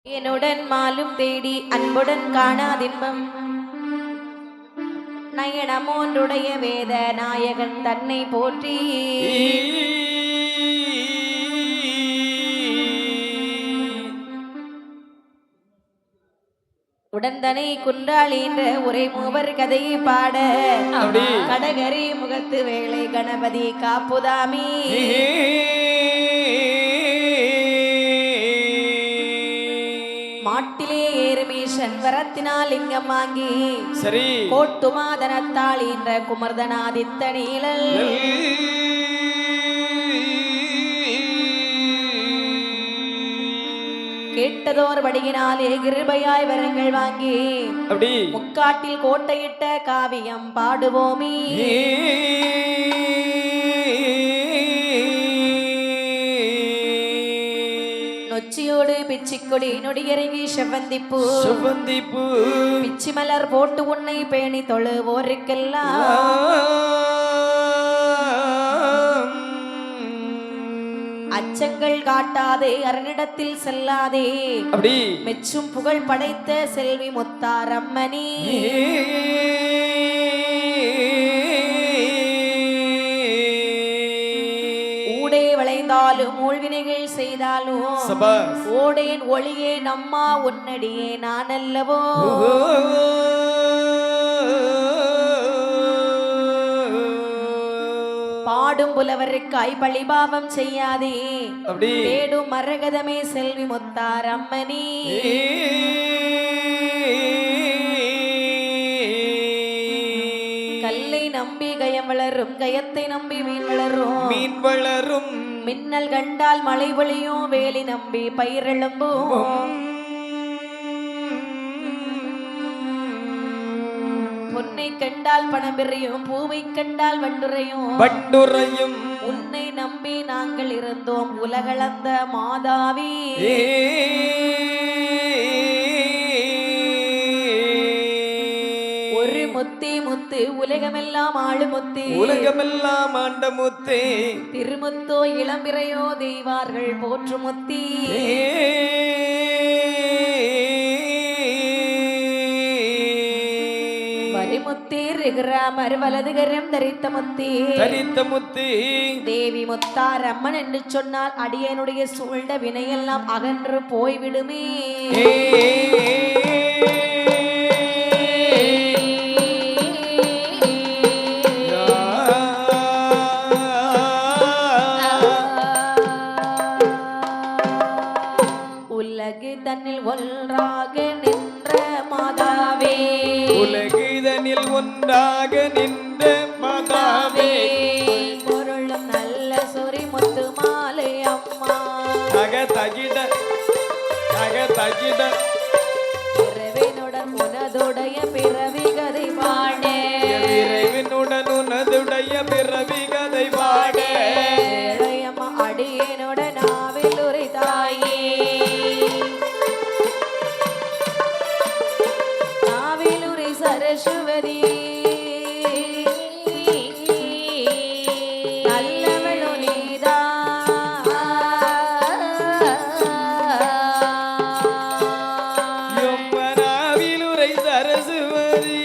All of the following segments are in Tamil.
என்னுடன் மாலும் தேடி அன்புடன் காணாதின்பம் நயனமோன்றுடைய வேத நாயகன் தன்னை போற்றி உடந்தனை குன்றாள் என்ற உரை மூவர் கதையை பாட கடகரி முகத்து வேளை கணபதி காப்புதாமி மாட்டிலே ஏறுமீஷன் வரத்தினால் லிங்கம் வாங்கி சரி கோட்டுமாதனத்தாள் என்ற குமர்தனாதித்த நீழல் கேட்டதோர் வடியினாலே கிருபையாய் வரங்கள் வாங்கி முக்காட்டில் கோட்டையிட்ட காவியம் பாடுவோமே நொச்சியோடு பிச்சிக்கொடி நொடியருகி செவ்வந்திப்பூ பிச்சி மலர் போட்டு உன்னை பேணி தொழுவோருக்கெல்லாம் அச்சங்கள் காட்டாதே அரணிடத்தில் செல்லாதே அப்படி மெச்சும் புகழ் படைத்த செல்வி முத்தாரம்மணி ஊடே வளைந்தாலும் ஊழ்வினைகள் செய்தாலும் ஓடேன் ஒளியே நம்மா உன்னடியே நான் அல்லவோ பாடும் புலவருக்காய் பழிபாவம் செய்யாதே தேடும் மரகதமே செல்வி முத்தாரம்மணி கல்லை நம்பி கயம் வளரும் கயத்தை நம்பி மீன் வளரும் மின்னல் கண்டால் மழை பொழியும் வேலி நம்பி பயிரெழும்பும் பொன்னை கண்டால் பணம் பெறையும் பூவை கண்டால் வண்டுரையும் உன்னை நம்பி நாங்கள் இருந்தோம் உலகளந்த மாதாவி ஒரு முத்தி முத்து உலகமெல்லாம் ஆளு முத்தி உலகமெல்லாம் ஆண்ட முத்தே திருமுத்தோ இளம்பிறையோ தெய்வார்கள் போற்று முத்தி வரிமுத்தீர் வலதுகரம் தரித்த முத்தி தேவி முத்தாரம்மன் என்று சொன்னால் அடியனுடைய சூழ்ந்த வினையெல்லாம் அகன்று போய்விடுமே உலகு தன்னில் ஒன்றாக நின்ற மாதாவே உலகிதனில் ஒன்றாக நின்ற மாதாவே பொருளும் நல்ல சொறி முத்து மாலை அம்மா தகிட பிறவினுடன் உனதுடைய பிறவி கதை பாட விரைவினுடன் உனதுடைய பிறவி கதை பாட அடியனுடன் நாவில் உரை தாயே நாவில் உரை சரஸ்வதி நல்லவளோ நீதா நாவில் உரை சரஸ்வதி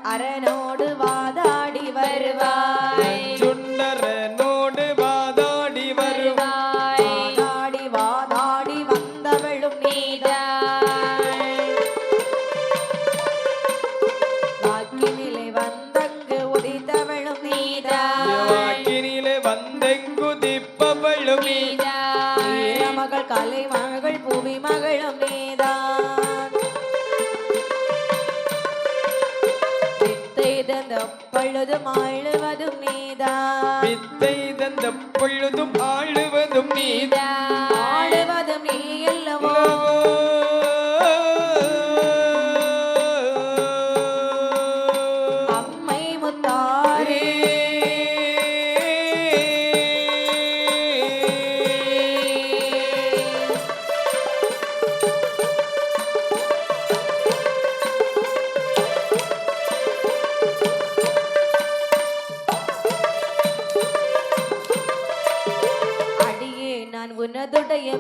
அரனோடு வாதாடி வருவாய் வாதாடி வந்தவளும் நீதான் வாக்கினிலே வந்தங்கு உதித்தவளும் நீதான் மகள் கலை மகள் பூவி மகளும் நீதான் பொழுதும் ஆளுவதும் நீதான் ஆளுவதும் நீ அல்லவோ அம்மை முத்தாரே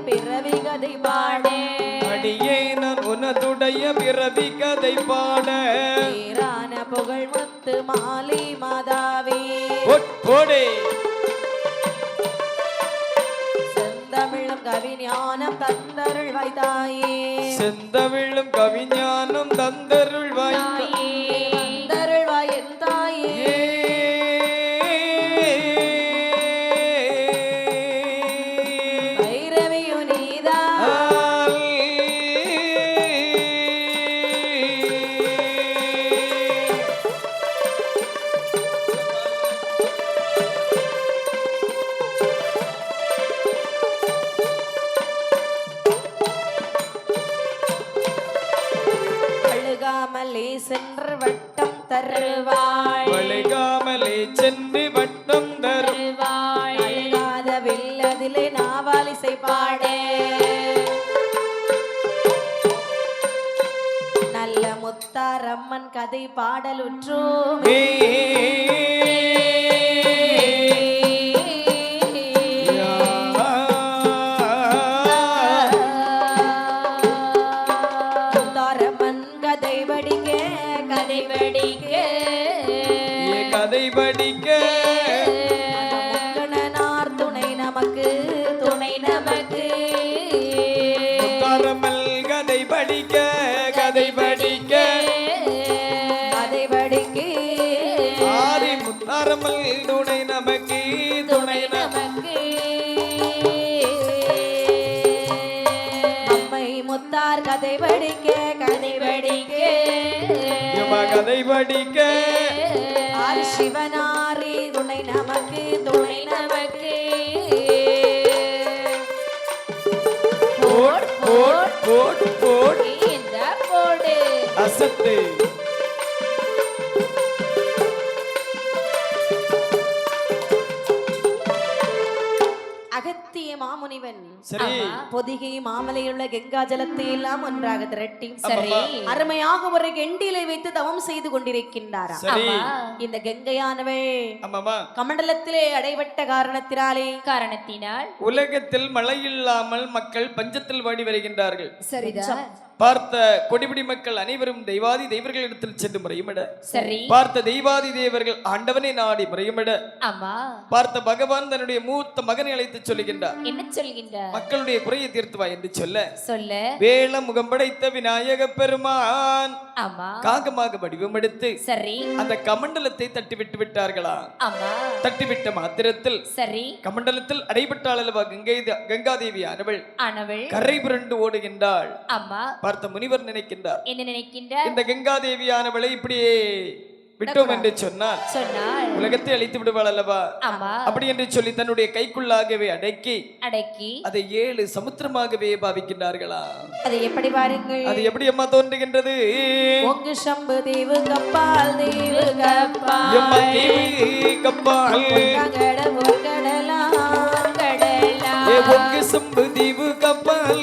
பிறவி கதை பாடே அடியே நான் உனதுடைய பிறவி கதை பாட பேரான புகழ் முத்து மாலி மாதாவே போடே செந்தமிழும் கவிஞானம் தந்தருள் வைத்தாயே செந்தமிழும் கவிஞானம் தந்தருள் வாய்த்தாயே தந்தருள் வாயின் தாயே பைரவியு நீதா அழுகாமலே சென்று வட்டம் தருவாய் வளைகாமலே சென்று வட்டம் தருவாய் அழுகாத வில்லதிலே நாவாலிசை பாடே நல்ல முத்தாரம்மன் கதை பாடலுற்றோமே முத்தாரம்மன் கதை படிக்க கதை படிக்க கதை படிக்க முக்கணனார் துணை நமக்கு துணை நமக்கு முத்தாரம்மல் கதை படிக்க கதை படிக்க கதை படிக்க ஆதி முத்தாரம்மல் துணை நமக்கு துணை நமக்கு அம்மை முத்தார் கதை படிக்க கதை படிக்க கதை படிக்க ஆதி சிவனாரி துணை நமக்கு துணை நமக்கு போட் போட் போட் போட் இந்த போடு அசத்து அகத்திய மாமுனிவன் சரி பொதிகை மாமலையுள்ள கங்கா ஜலத்தை எல்லாம் ஒன்றாக திரட்டி சரி. அருமையாக ஒரு கெண்டிலை வைத்து தவம் செய்து கொண்டிருக்கின்றாரா சரி இந்த கங்கையானவள் ஆமாமா கமண்டலத்திலே அடைபட்ட காரணத்தினால் உலகத்தில் மழை இல்லாமல் மக்கள் பஞ்சத்தில் வாடி வருகின்றார்கள் சரிதான் பார்த்த கொடிபிடி மக்கள் அனைவரும் தெய்வாதி தெய்வர்களிடத்தில் சென்று முறையுமிட சரி பார்த்த தெய்வாதி தேவர்கள் ஆண்டவனை நாடி முறையுமிட ஆமா பார்த்த பகவான் தன்னுடைய மூத்த மகனை அழைத்து சொல்லுகின்றார் என்ன சொல்கின்றார் மக்களுடைய குறையை தீர்த்து வா என்று சொல்ல வேள முகம் படைத்த விநாயக பெருமான் ஆமா காகமாக வடிவம் எடுத்து சரி அந்த கமண்டலத்தை தட்டிவிட்டு விட்டார்களா ஆமா தட்டிவிட்ட மாத்திரத்தில் சரி கமண்டலத்தில் அடைபட்டாள் அல்லவா கங்காதேவி ஆனவள் ஆனவள் கரை புரண்டு ஓடுகின்றாள் ஆமா பார்த்த முனிவர் நினைக்கின்றார் என்ன நினைக்கின்றார் இந்த கங்காதேவியானவளை இப்படியே விட்டோம் என்று சொன்னால் உலகத்தை அழித்து விடுவாள் அல்லவா அப்படி என்று சொல்லி தன்னுடைய கைக்குள்ளாகவே அடக்கி அதை 7 சமுத்திரமாகவே பாவிக்கின்றார்களா அதை எப்படி பாருங்கள் அது எப்படி அம்மா தோன்றுகின்றது ஒங்கு சம்பு தீவு கப்பால் எம்மா தீவு கப்பால் ஏ ஒங்கு சம்பு தீவு கப்பால்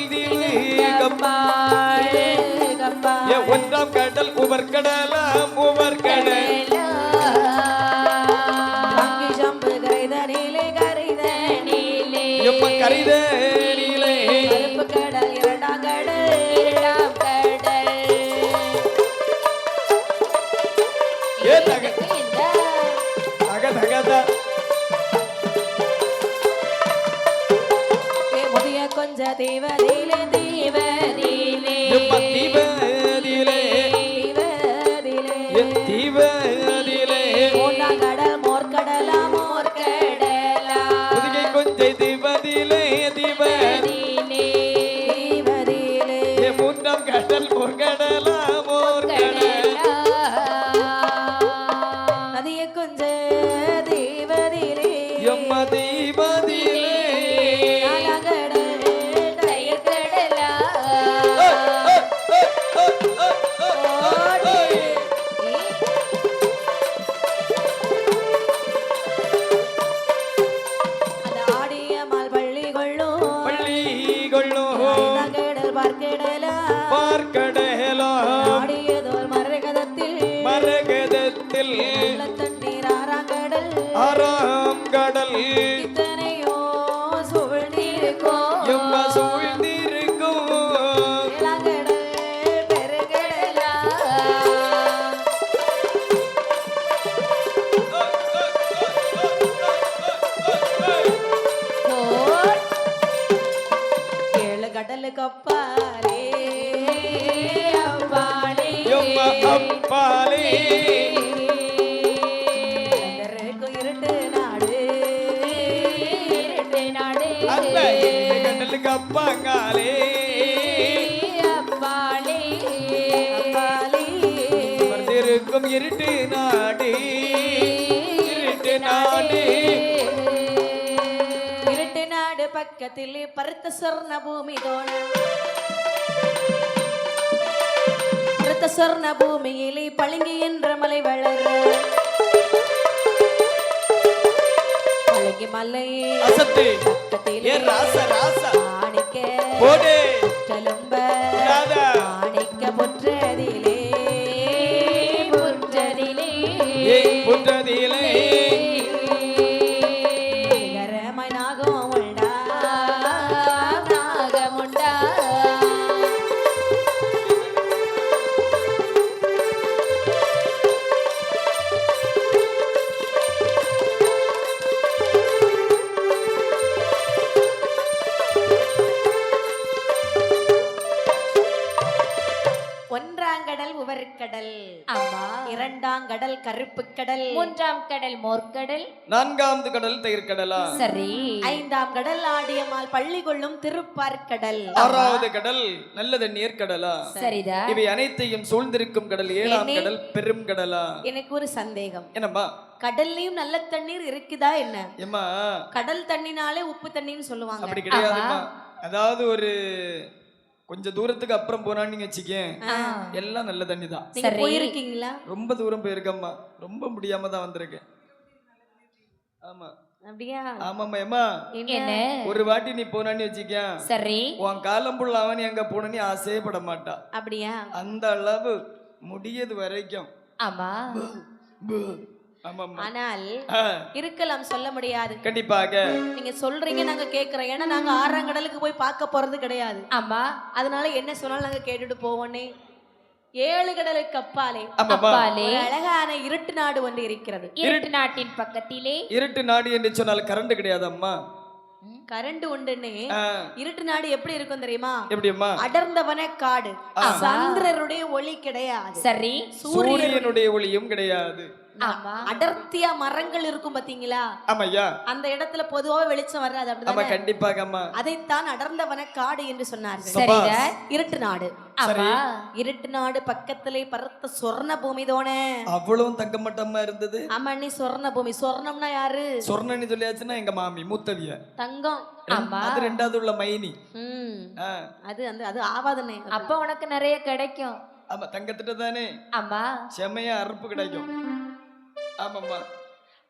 ஏ ஒன்றாம் கடல் உவர் கடலாம் உவர் கடல் எம்மா கரைதனிலே கடல் இரண்டாம் கடல் ஏ தக தகதா முதிய கொஞ்ச தேவதிலே எம்மா தீவதிலே தீவதிலே கடல் மோர்கடலா புதுகை கொஞ்சை தீவதிலே மூன்றாம் கடல் மோர்கடலா நதிய கொஞ்ச தேவதிலே எம்மா தீவதிலே பார்க்கடலாம் பார்க்கடலாம் ஆடியதோர் மரகதத்தில் அம்மா அப்பாலே இருட்டு நாடு அந்த கடலுக்கு அப்பாங்காலே அப்பாலே வந்திருக்கும் இருட்டு நாடு இருட்டு நாடு இருட்டு நாடு பக்கத்திலே பருத்த சொர்ண பூமி தோண பருத்த சொர்ண பூமியிலே பளிங்கு என்ற மலை வளர பளிங்கு மலை அசத்து பக்கத்திலே ஏ ராச ராச ஆணிக்க போடு புற்றலும்ப ராதா ஆணிக்க புற்றதிலே ஏ புற்றதிலே கரமாய் நாகம் உண்டா நாகமுண்டா ஒன்றாங்கடல் உவர்கடல் ஆமா இரண்டாம் கடல் கருப்பு கடல் மூன்றாம் கடல் மோர்க்கடல் நான்காவது கடல் தயிர்கடலா சரி ஐந்தாம் கடல் ஆடியம்மாள் பள்ளி கொள்ளும் திருப்பார்கடல் ஆறாவது கடல் நல்ல தண்ணீர் கடலா சரிதான் இவை அனைத்தையும் சூழ்ந்திருக்கும் கடல் ஏழாம் என்னே? கடல் பெரும் கடலா எனக்கு ஒரு சந்தேகம் என்னம்மா கடல்லையும் நல்ல தண்ணீர் இருக்குதா என்ன ஏம்மா கடல் தண்ணினாலே உப்பு தண்ணின்னு சொல்லுவாங்க அப்படி கிடையாதும்மா அதாவது ஒரு கொஞ்சம் தூரத்துக்கு அப்புறம் போனான்னு நீங்க வச்சுக்கேன் எல்லாம் நல்ல தண்ணி தான் நீங்க போயிருக்கீங்களா ரொம்ப தூரம் போயிருக்கம்மா ரொம்ப முடியாம தான் வந்திருக்கேன் ஆமா அப்படியா ஆமாம்மா ஏம்மா என்ன ஒரு வாட்டி நீ போனான்னு வச்சுக்க சரி உன் காலம் புள்ள நீ அங்க போன நீ ஆசையப்பட மாட்டா அப்படியா அந்த அளவு முடியது வரைக்கும் ஆமா ஆமாம்மா ஆனால் ஆ, இருக்கலாம் சொல்ல முடியாது கண்டிப்பாக நீங்க சொல்றீங்க நாங்க கேக்குறோம் ஏன்னா நாங்க ஆறாம் கடலுக்கு போய் பார்க்க போறது கிடையாது ஆமா அதனால என்ன சொன்னாலும் நாங்க கேட்டுட்டு போவோன்னே 7 கடலுக்கு அப்பாலே ஆமாம்மா அப்பாலே ஒரு அழகான இருட்டு நாடு ஒன்று இருக்கிறது இருட்டு நாட்டின் பக்கத்திலே இருட்டு நாடு என்று சொன்னால் கரண்ட் கிடையாது அம்மா கரண்ட் உண்டுன்னு இருட்டு நாடு எப்படி இருக்கும் தெரியுமா எப்படிம்மா அடர்ந்தவன காடு சந்திரருடைய ஒளி கிடையாது சரி சூரியனுடைய ஒளியும் கிடையாது ஆமா அடர்த்தியா மரங்கள் இருக்கும் பாத்தீங்களா ஆமாய்யா அந்த இடத்துல பொதுவாக வெளிச்சம் வராது ஆமா அப்படிதான் கண்டிப்பாக அம்மா அதைத்தான் அடர்ந்தவன காடு என்று சொன்னார்கள் சரிதான் இருட்டு நாடு ஆமா இருட்டு நாடு பக்கத்திலே பருத்த சொர்ண பூமி தோணே அவ்வளவும் தங்க மட்டமா இருந்தது ஆமா நீ சொர்ண பூமி சொர்ணம்னா யாரு சொர்ணனி சொல்லியாச்சுன்னா எங்க மாமி மூத்தவிய தங்கம் ஆமா அது ரெண்டாவது உள்ள மைனி ம் ஆ, அது அந்த அது ஆவாதனே அப்ப உனக்கு நிறைய கிடைக்கும் ஆமா தங்கத்திட்ட தானே ஆமா செம்மையா அறுப்பு கிடைக்கும் ஆமாம்மா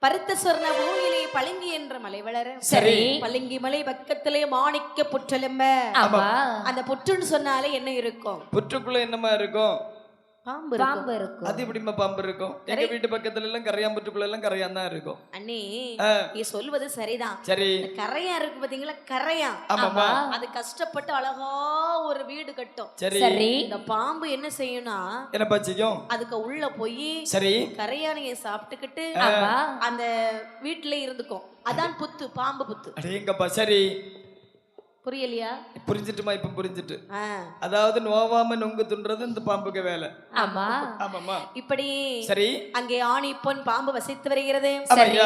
பருத்த சொர்ண பூமியிலே பளிங்கு என்ற மலை வளர சரி பளிங்கி மலை பக்கத்திலே மாணிக்க புற்றெலும்ப ஆமா அந்த புற்றுன்னு சொன்னாலே என்ன இருக்கும் புற்றுக்குள்ள என்னமா இருக்கும் பாம்பு பாம்பு இருக்கும் அது எப்படிமா பாம்பு இருக்கும் எங்க வீட்டு பக்கத்துல எல்லாம் கரையாம்புற்றுக்குள்ள எல்லாம் கரையான் தான் இருக்கும் அண்ணே ஆ, நீ சொல்வது சரிதான் சரி இந்த கரையா இருக்கு பாத்தீங்களா கரையா ஆமாம்மா அது கஷ்டப்பட்டு அழகா ஒரு வீடு கட்டும் சரி சரி இந்த பாம்பு என்ன செய்யும்னா என்ன பச்சிக்கும் அதுக்கு உள்ள போய் சரி கரையானைய சாப்பிட்டுக்கிட்டு ஆமா அந்த வீட்டுல இருந்துக்கும் அதான் புத்து பாம்பு புத்து அடேங்கப்பா சரி புரியலையா புரிஞ்சிட்டுமா இப்ப புரிஞ்சிட்டு ஆ. அதாவது நோவாம நொங்கு துன்றது இந்த பாம்புக்கு வேலை ஆமா ஆமாம்மா இப்படி சரி அங்கே ஆணி பொன் பாம்பு வசித்து வருகிறது சரி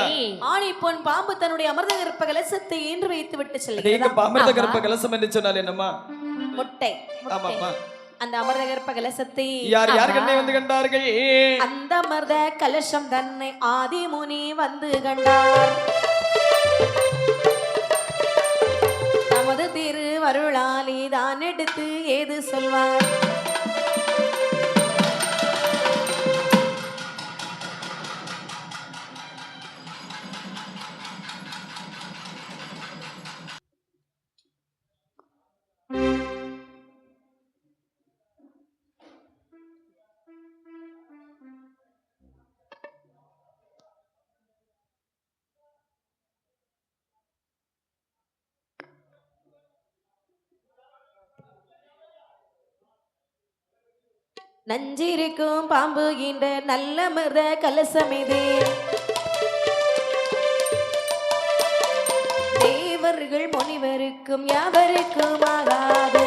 ஆணி பொன் பாம்பு தன்னுடைய அமிர்த கற்ப கலசத்தை ஈன்று வைத்து விட்டு செல்கிறது அடேங்கப்பா அமிர்த கர்ப்ப கலசம் என்று சொன்னால் என்னம்மா முட்டை ஆமாம்மா அந்த அமிர்த கற்ப கலசத்தை யார் யார் கண்ணை வந்து கண்டார்கள் அந்த அமிர்த கலசம் தன்னை ஆதிமுனி வந்து கண்டார் தமது திருவருளாலி தான் எடுத்து ஏது சொல்வார் நஞ்சிருக்கும் பாம்பு என்ற நல்ல மிருத கலசம் இது தேவர்கள் முனிவருக்கும் யாவருக்கும் ஆகாது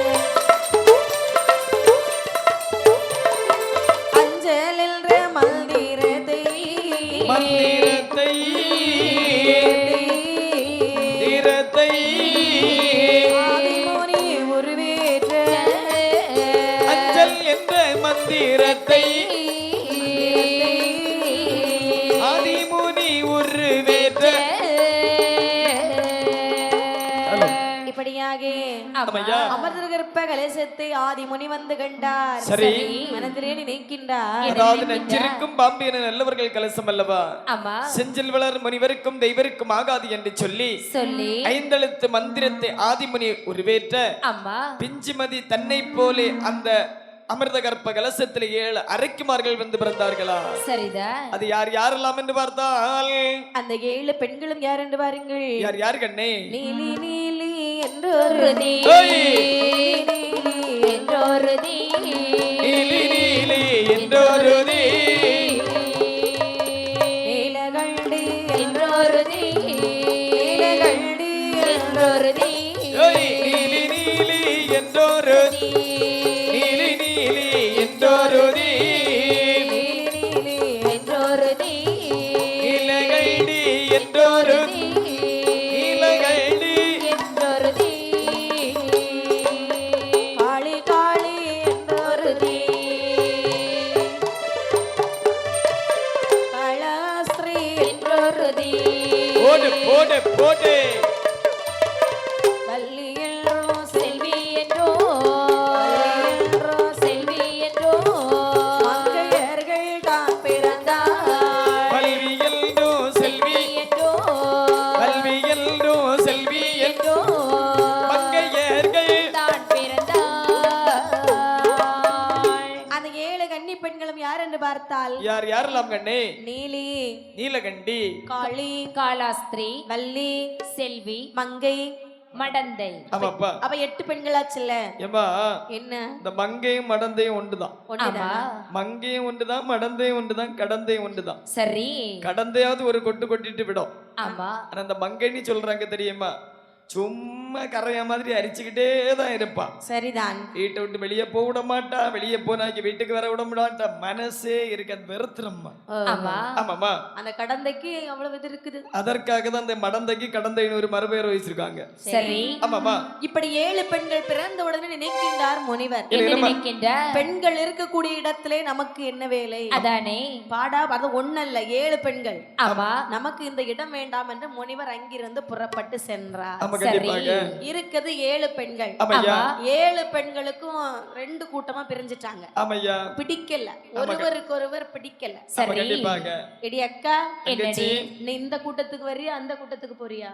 மந்திரத்தை தீரத்தை ஆதிமுனி உருவேற்ற அஞ்சல் என்ற மந்திரத்தை ஆதிமுனி உருவேற்ற இப்படியாக ஆமையா. அமர்ந்திருக்கிற கலசத்தை ஆதிமுனி வந்து கண்டார். சரி. மனதிலே நினைக்கின்றார். அதாவது நெஞ்சிருக்கும் பாம்பு என நல்லவர்கள் கலசம் அல்லவா ஆமா செஞ்சில் வளர் முனிவருக்கும் தெய்வருக்கும் ஆகாது என்று சொல்லி சொல்லி ஐந்தெழுத்து மந்திரத்தை ஆதிமுனி உருவேற்ற அம்மா பிஞ்சுமதி தன்னை போலே அந்த அமிர்த கற்ப கலசத்தில் 7 அரைக்குமார்கள் வந்து பிறந்தார்களா? சரிதான். அது யார் யாரெல்லாம் என்று பார்த்தால் அந்த 7 பெண்களும் யார் என்று பாருங்கள். யார் யார் கண்ணே? நீலி நீலி என்றொரு ஓய்! என்றொரு நீலி நீலி என்றொரு நீலகண்டி என்றொரு நீலகண்டி என்றொரு ஓய்! நீலி நீலி என்றொரு நீலி நீலி என்றொரு நீலி என்றொரு நீலகண்டி என்றொரு நீலகண்டி என்றொரு காளி காளி என்றொரு கலாஸ்ரீ என்றொரு போடு போடு போடு வள்ளி என்றோ செல்வி என்றோ செல்வி என்றோ மங்கையர்கள் தான் பிறந்தார். கல்வியல்டோ செல்வி என்றோ கல்வியல்டோ செல்வி என்றோ மங்கையர்கள் தான் பிறந்தாள். அந்த 7 கன்னி பெண்களும் யார் என்று பார்த்தால் யார் யாரெல்லாம் கண்ணே? நீலி நீலகண்டி காளி காலாஸ்திரி வள்ளி செல்வி மங்கை மடந்தை. ஆமாப்பா. அப்ப 8 பெண்களாச்சுல்ல. ஏம்பா என்ன இந்த மங்கையும் மடந்தையும் ஒன்றுதான். ஆமா ஒண்ணுதானா? மங்கையும் ஒன்றுதான், மடந்தையும் ஒன்றுதான், கடந்தையும் ஒன்றுதான். சரி கடந்தையாவது ஒரு கொட்டு கொட்டிட்டு விடும். ஆமா ஆனா அந்த மங்கைன்னு சொல்றாங்க தெரியுமா? சும்மா கரைய மாதிரி அரிச்சுக்கிட்டே தான் இருப்பான். சரிதான். வீட்டை விட்டு வெளியே போக விட மாட்டா, வெளியே போனாக்கி வீட்டுக்கு வர விட மாட்டா, மனசே இருக்காது, வெறுத்துறம்மா. ஆமா ஆமாமா. அந்த கடந்தைக்கு அவ்வளவு இது இருக்குது. அதற்காக தான் இந்த மடந்தைக்கு கடந்தைன்னு ஒரு மறுபெயர் வச்சிருக்காங்க. சரி ஆமாமா. இப்படி 7 பெண்கள் பிறந்த உடனே நினைக்கின்றார் முனிவர். என்ன நினைக்கின்ற பெண்கள் இருக்கக்கூடிய இடத்திலே நமக்கு என்ன வேலை? அதானே பாடா அது ஒண்ணல்ல 7 பெண்கள். ஆமா நமக்கு இந்த இடம் வேண்டாம் என்று முனிவர் அங்கிருந்து புறப்பட்டு சென்றார். ஆமா கண்டிப்பாக. இருக்குது 7 பெண்கள். ஆமையா. 7 பெண்களுக்கும் 2 கூட்டமா பிரிஞ்சிட்டாங்க. ஆமையா. பிடிக்கல, ஒருவருக்கு ஒருவர் பிடிக்கல. ஆமா சரி கண்டிப்பாக. எடி அக்கா, என்னடி நீ இந்த கூட்டத்துக்கு வரியா அந்த கூட்டத்துக்கு போறியா?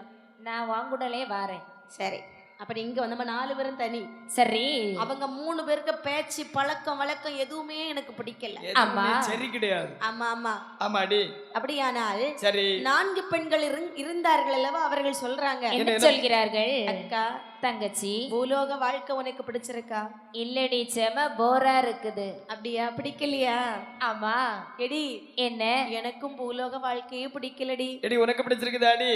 நான் வாங்குடலே வாரேன். சரி, அப்ப இங்க வந்து நம்ம 4 பேரும் தனி. சரி அவங்க 3 பேருக்கு பேச்சு பழக்கம் வழக்கம் எதுவுமே எனக்கு பிடிக்கல. ஆமா. சரி கிடையாது. ஆமா ஆமா. ஆமாடி. அப்படியானால் சரி 4 பெண்கள் இருந்தார்கள் அல்லவா? அவர்கள் சொல்றாங்க, என்ன சொல்கிறார்கள்? அக்கா தங்கச்சி பூலோக வாழ்க்கை உனக்கு பிடிச்சிருக்கா? இல்லடி செம போரா இருக்குது. அப்படியா? பிடிக்கலையா? ஆமா எடி என்ன எனக்கும் பூலோக வாழ்க்கையே பிடிக்கலடி. எடி உனக்கு பிடிச்சிருக்குதா? அடி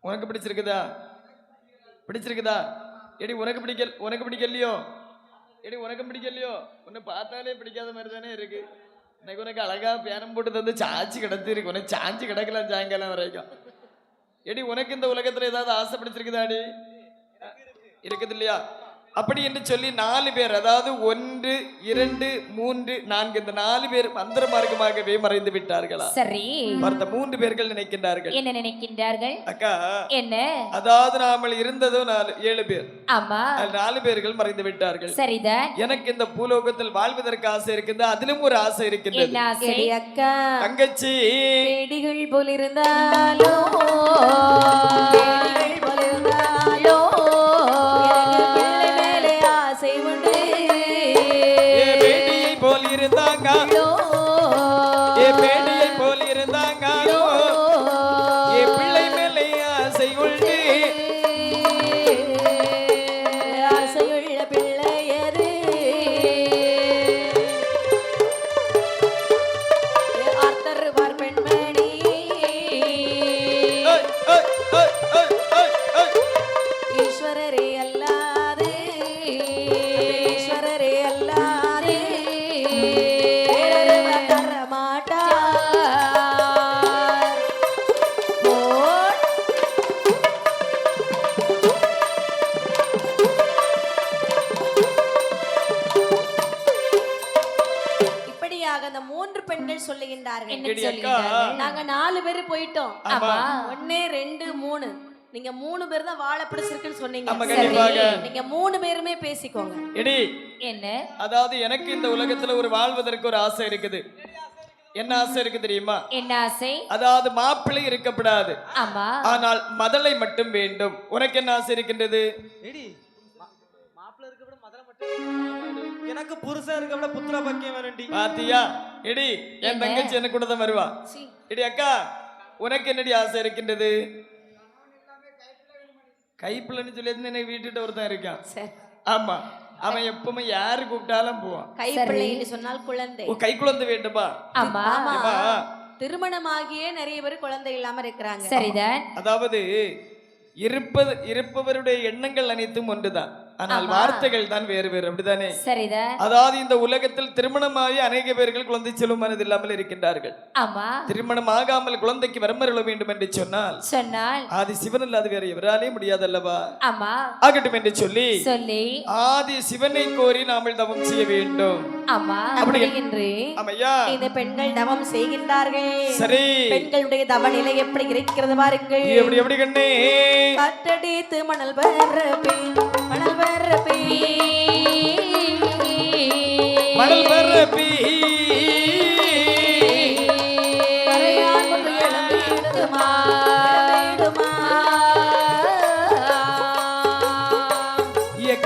உனக்கு பிடிச்சிருக்குதா? பிடிச்சிருக்குதா? எடி உனக்கு பிடிக்கலையோ? எடி உனக்கு பிடிக்கலையோ? உன்னை பார்த்தாலே பிடிக்காத மாதிரி தானே இருக்கு. இன்னைக்கு உனக்கு அழகா பேரம் போட்டு தந்து சாச்சி கிடத்தி இருக்கு. உனக்கு சாஞ்சி கிடக்கலாம் சாயங்காலம் வரைக்கும். எடி உனக்கு இந்த உலகத்துல ஏதாவது ஆசை பிடிச்சிருக்குதா? அடி இருக்குது இல்லையா? அப்படி என்று சொல்லி 4 பேர், அதாவது 1 2 3 4 இந்த 4 பேர் மந்திர மார்க்கமாகவே மறைந்து விட்டார்களா? சரி பார்த்த 3 பேர்கள் நினைக்கின்றார்கள். என்ன நினைக்கின்றார்கள்? அக்கா என்ன அதாவது நாமல் இருந்ததோ 7 பேர். ஆமா 4 பேர்கள் மறைந்து விட்டார்கள். சரிதான். எனக்கு இந்த பூலோகத்தில் வாழ்வதற்கு ஆசை இருக்குது, அதிலும் ஒரு ஆசை இருக்கின்றது. என்ன ஆசை? எடி அக்கா தங்கச்சி பேடிகள் போலிருந்தாலோ பேடிகள் போலிருந்தாலோ எனக்கு பிள்ளை மேலே ஆசை உண்டு. பேடியை போல் இருந்தாங்க, பேடியை போல் இருந்தாங்க, பிள்ளை மேலே ஆசை உண்டு. ஆசையுள்ள பிள்ளை எது? ஆர்த்தருவார் பெண்மணி ஈஸ்வரரே அல்லாது ஈஸ்வரரே அல்லாது இப்படியாக அந்த 3 பெண்கள் சொல்லுகின்றார்கள். என்ன சொல்லுகிறார்கள்? நாங்க 4 பேர் போயிட்டோம். ஆமா 1 2 3 நீங்க 3 பேர் தான் வாழை பிடிச்சிருக்குன்னு சொன்னீங்க. ஆமா, கண்டிப்பாக. நீங்க 3 பேருமே பேசிக்கோங்க. எடி என்ன? அதாவது எனக்கு இந்த உலகத்துல ஒரு வாழ்வதற்கு ஒரு ஆசை இருக்குது. என்ன ஆசை இருக்கு தெரியுமா? என்ன ஆசை? அதாவது மாப்பிள்ளை இருக்கப்படாது, ஆமா ஆனால் மதலை மட்டும் வேண்டும். உனக்கு என்ன ஆசை இருக்கின்றது? மாப்பிள்ள இருக்கப்பட மதலை மட்டும் எனக்கு புருஷன் இருக்கப்பட புத்திர பக்கியம் வேணும்டி. பாத்தியா எடி, என் என்ன? தங்கச்சி எனக்கு கூட தான் வருவா. சீ. எடி அக்கா, உனக்கு என்னடி ஆசை இருக்கின்றது? கைப்பிள்ளைன்னு சொல்லி எனக்கு வீட்டுட்ட ஒருத்தன் இருக்கான். சரி. ஆமா, அவன் எப்பவுமே யாரு கூப்பிட்டாலும் போவான். கைப்பிள்ளை என்று சொன்னால் குழந்தை. ஓ, கை குழந்தை வேண்டுமா? ஆமா ஆமா. ஏம்மா, திருமணமாகியே நிறைய பேர் குழந்தை இல்லாம இருக்கிறாங்க. சரிதான் அதாவது இருப்பவருடைய எண்ணங்கள் அனைத்தும் ஒன்றுதான், ஆனால் ஆமா. வார்த்தைகள் தான் வேறு வேறு. அப்படிதானே? சரிதான் அதாவது இந்த உலகத்தில் திருமணமாகி அநேக பேர்கள் குழந்தை செல்லும் மனது இல்லாமல் இருக்கின்றார்கள். ஆமா திருமணம் ஆகாமல் குழந்தைக்கு வரமருள வேண்டும் என்று சொன்னால் சொன்னால் ஆதி சிவன் அல்லாது வேற எவராலே முடியாதல்லவா? ஆமா ஆகட்டும் என்று சொல்லி சொல்லி ஆதி சிவனை கோரி நாமல் தவம் செய்ய வேண்டும். ஆமா அப்படியின்றி ஆமையா, இந்த பெண்கள் தவம் செய்கின்றார்கள். சரி, பெண்களுடைய தவ நிலை எப்படி இருக்கிறது பாருங்கள். எப்படி எப்படி கண்ணே? காற்றடித்து மணல் பரப்பி மணல் பரப்பி மணல் பரப்பி கரையான் ஒன்று எழும்பிடுமா, எழும்பிடுமா.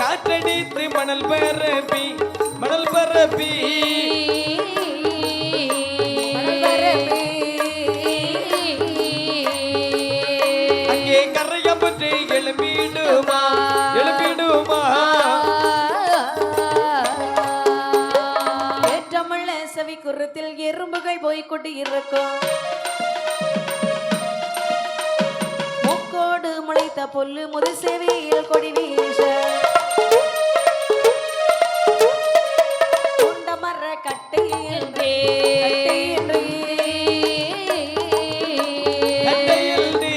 காற்றடித்து மணல் பரப்பி மணல் பரப்பி மணல் பரப்பி அங்கே கரையம்பற்று எழும்பிடுமா, எழும்பிடுமா. ஏற்றமுள்ள செவி குரத்தில் எறும்புகள் போய்கொண்டு இருக்கும். முக்கோடு முளைத்த புல்லு முது செவியில் கொடி வீச குண்டமர கட்டை என்றே கட்டையில் நீ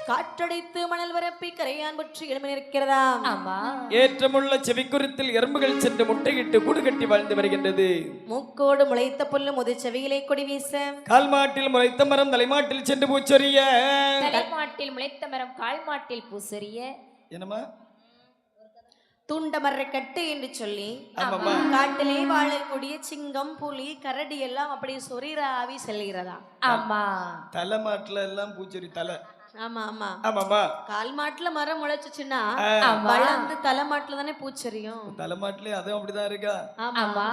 காற்றடித்து மணல் வரப்பி கரையான் பற்றி எழுமி நிற்கிறதா. ஆமா ஏற்றமுள்ள செவிக்குறித்தில் எறும்புகள் சென்று முட்டையிட்டு கூடு கட்டி வாழ்ந்து வருகின்றது. மூக்கோடு முளைத்த புல்லு முது செவியிலே கொடி வீச கால்மாட்டில் முளைத்த மரம் தலைமாட்டில் சென்று பூச்சொரிய. தலைமாட்டில் முளைத்த மரம் கால் மாட்டில் பூசரிய. என்னமா? துண்டமர கட்டு என்று சொல்லி ஆமாம்மா. காட்டிலே வாழக்கூடிய சிங்கம் புலி கரடி எல்லாம் அப்படி சொரிராவி செல்கிறதா. ஆமா தலைமாட்டுல எல்லாம் பூச்சொரி தலை. ஆமா ஆமா. ஆமாமா, கால் மாட்டுல மரம் முளைச்சுச்சுன்னா ஆமா. வளர்ந்து தலைமாட்டுல தானே பூச்செரியும். தலைமாட்டிலே அதுவும் அப்படிதான் இருக்கா? ஆமா.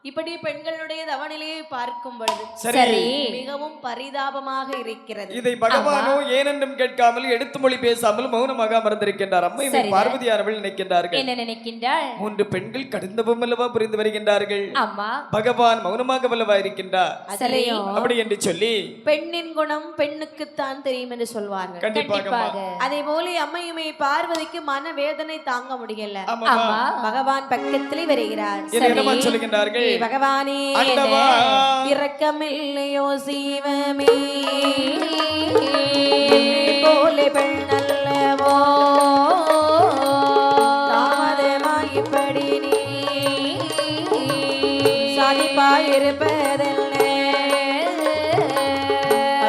இப்படி பெண்களுடைய தவநிலையை பார்க்கும் பொழுது சரி மிகவும் பரிதாபமாக இருக்கிறது. இதை பகவானோ ஏனென்றும் கேட்காமல் எடுத்து மொழி பேசாமல் மௌனமாக அமர்ந்திருக்கின்றார். அம்மை பார்வதியானவள் நினைக்கின்றார்கள். என்ன நினைக்கின்றாள்? 3 பெண்கள் கடிந்தவும் அல்லவா புரிந்து வருகின்றார்கள். ஆமா பகவான் மௌனமாக வல்லவா இருக்கின்றார். அதுலயும் அப்படி என்று சொல்லி பெண்ணின் குணம் பெண்ணுக்குத்தான் தெரியும் என்று சொல்வார்கள். கண்டிப்பாக. அதே போல அம்மையுமே பார்வதிக்கு மன வேதனை தாங்க முடியல. ஆமா பகவான் பக்கத்திலே வருகிறார். என்னமா சொல்லுகின்றார்கள்? பகவானே ஆண்டவா, இரக்கமில்லையோ சீவமே போலே பெண்ணல்லவோ தாமதமாய் இப்படி நீ சாதிப்பாயிருப்பதல்ல.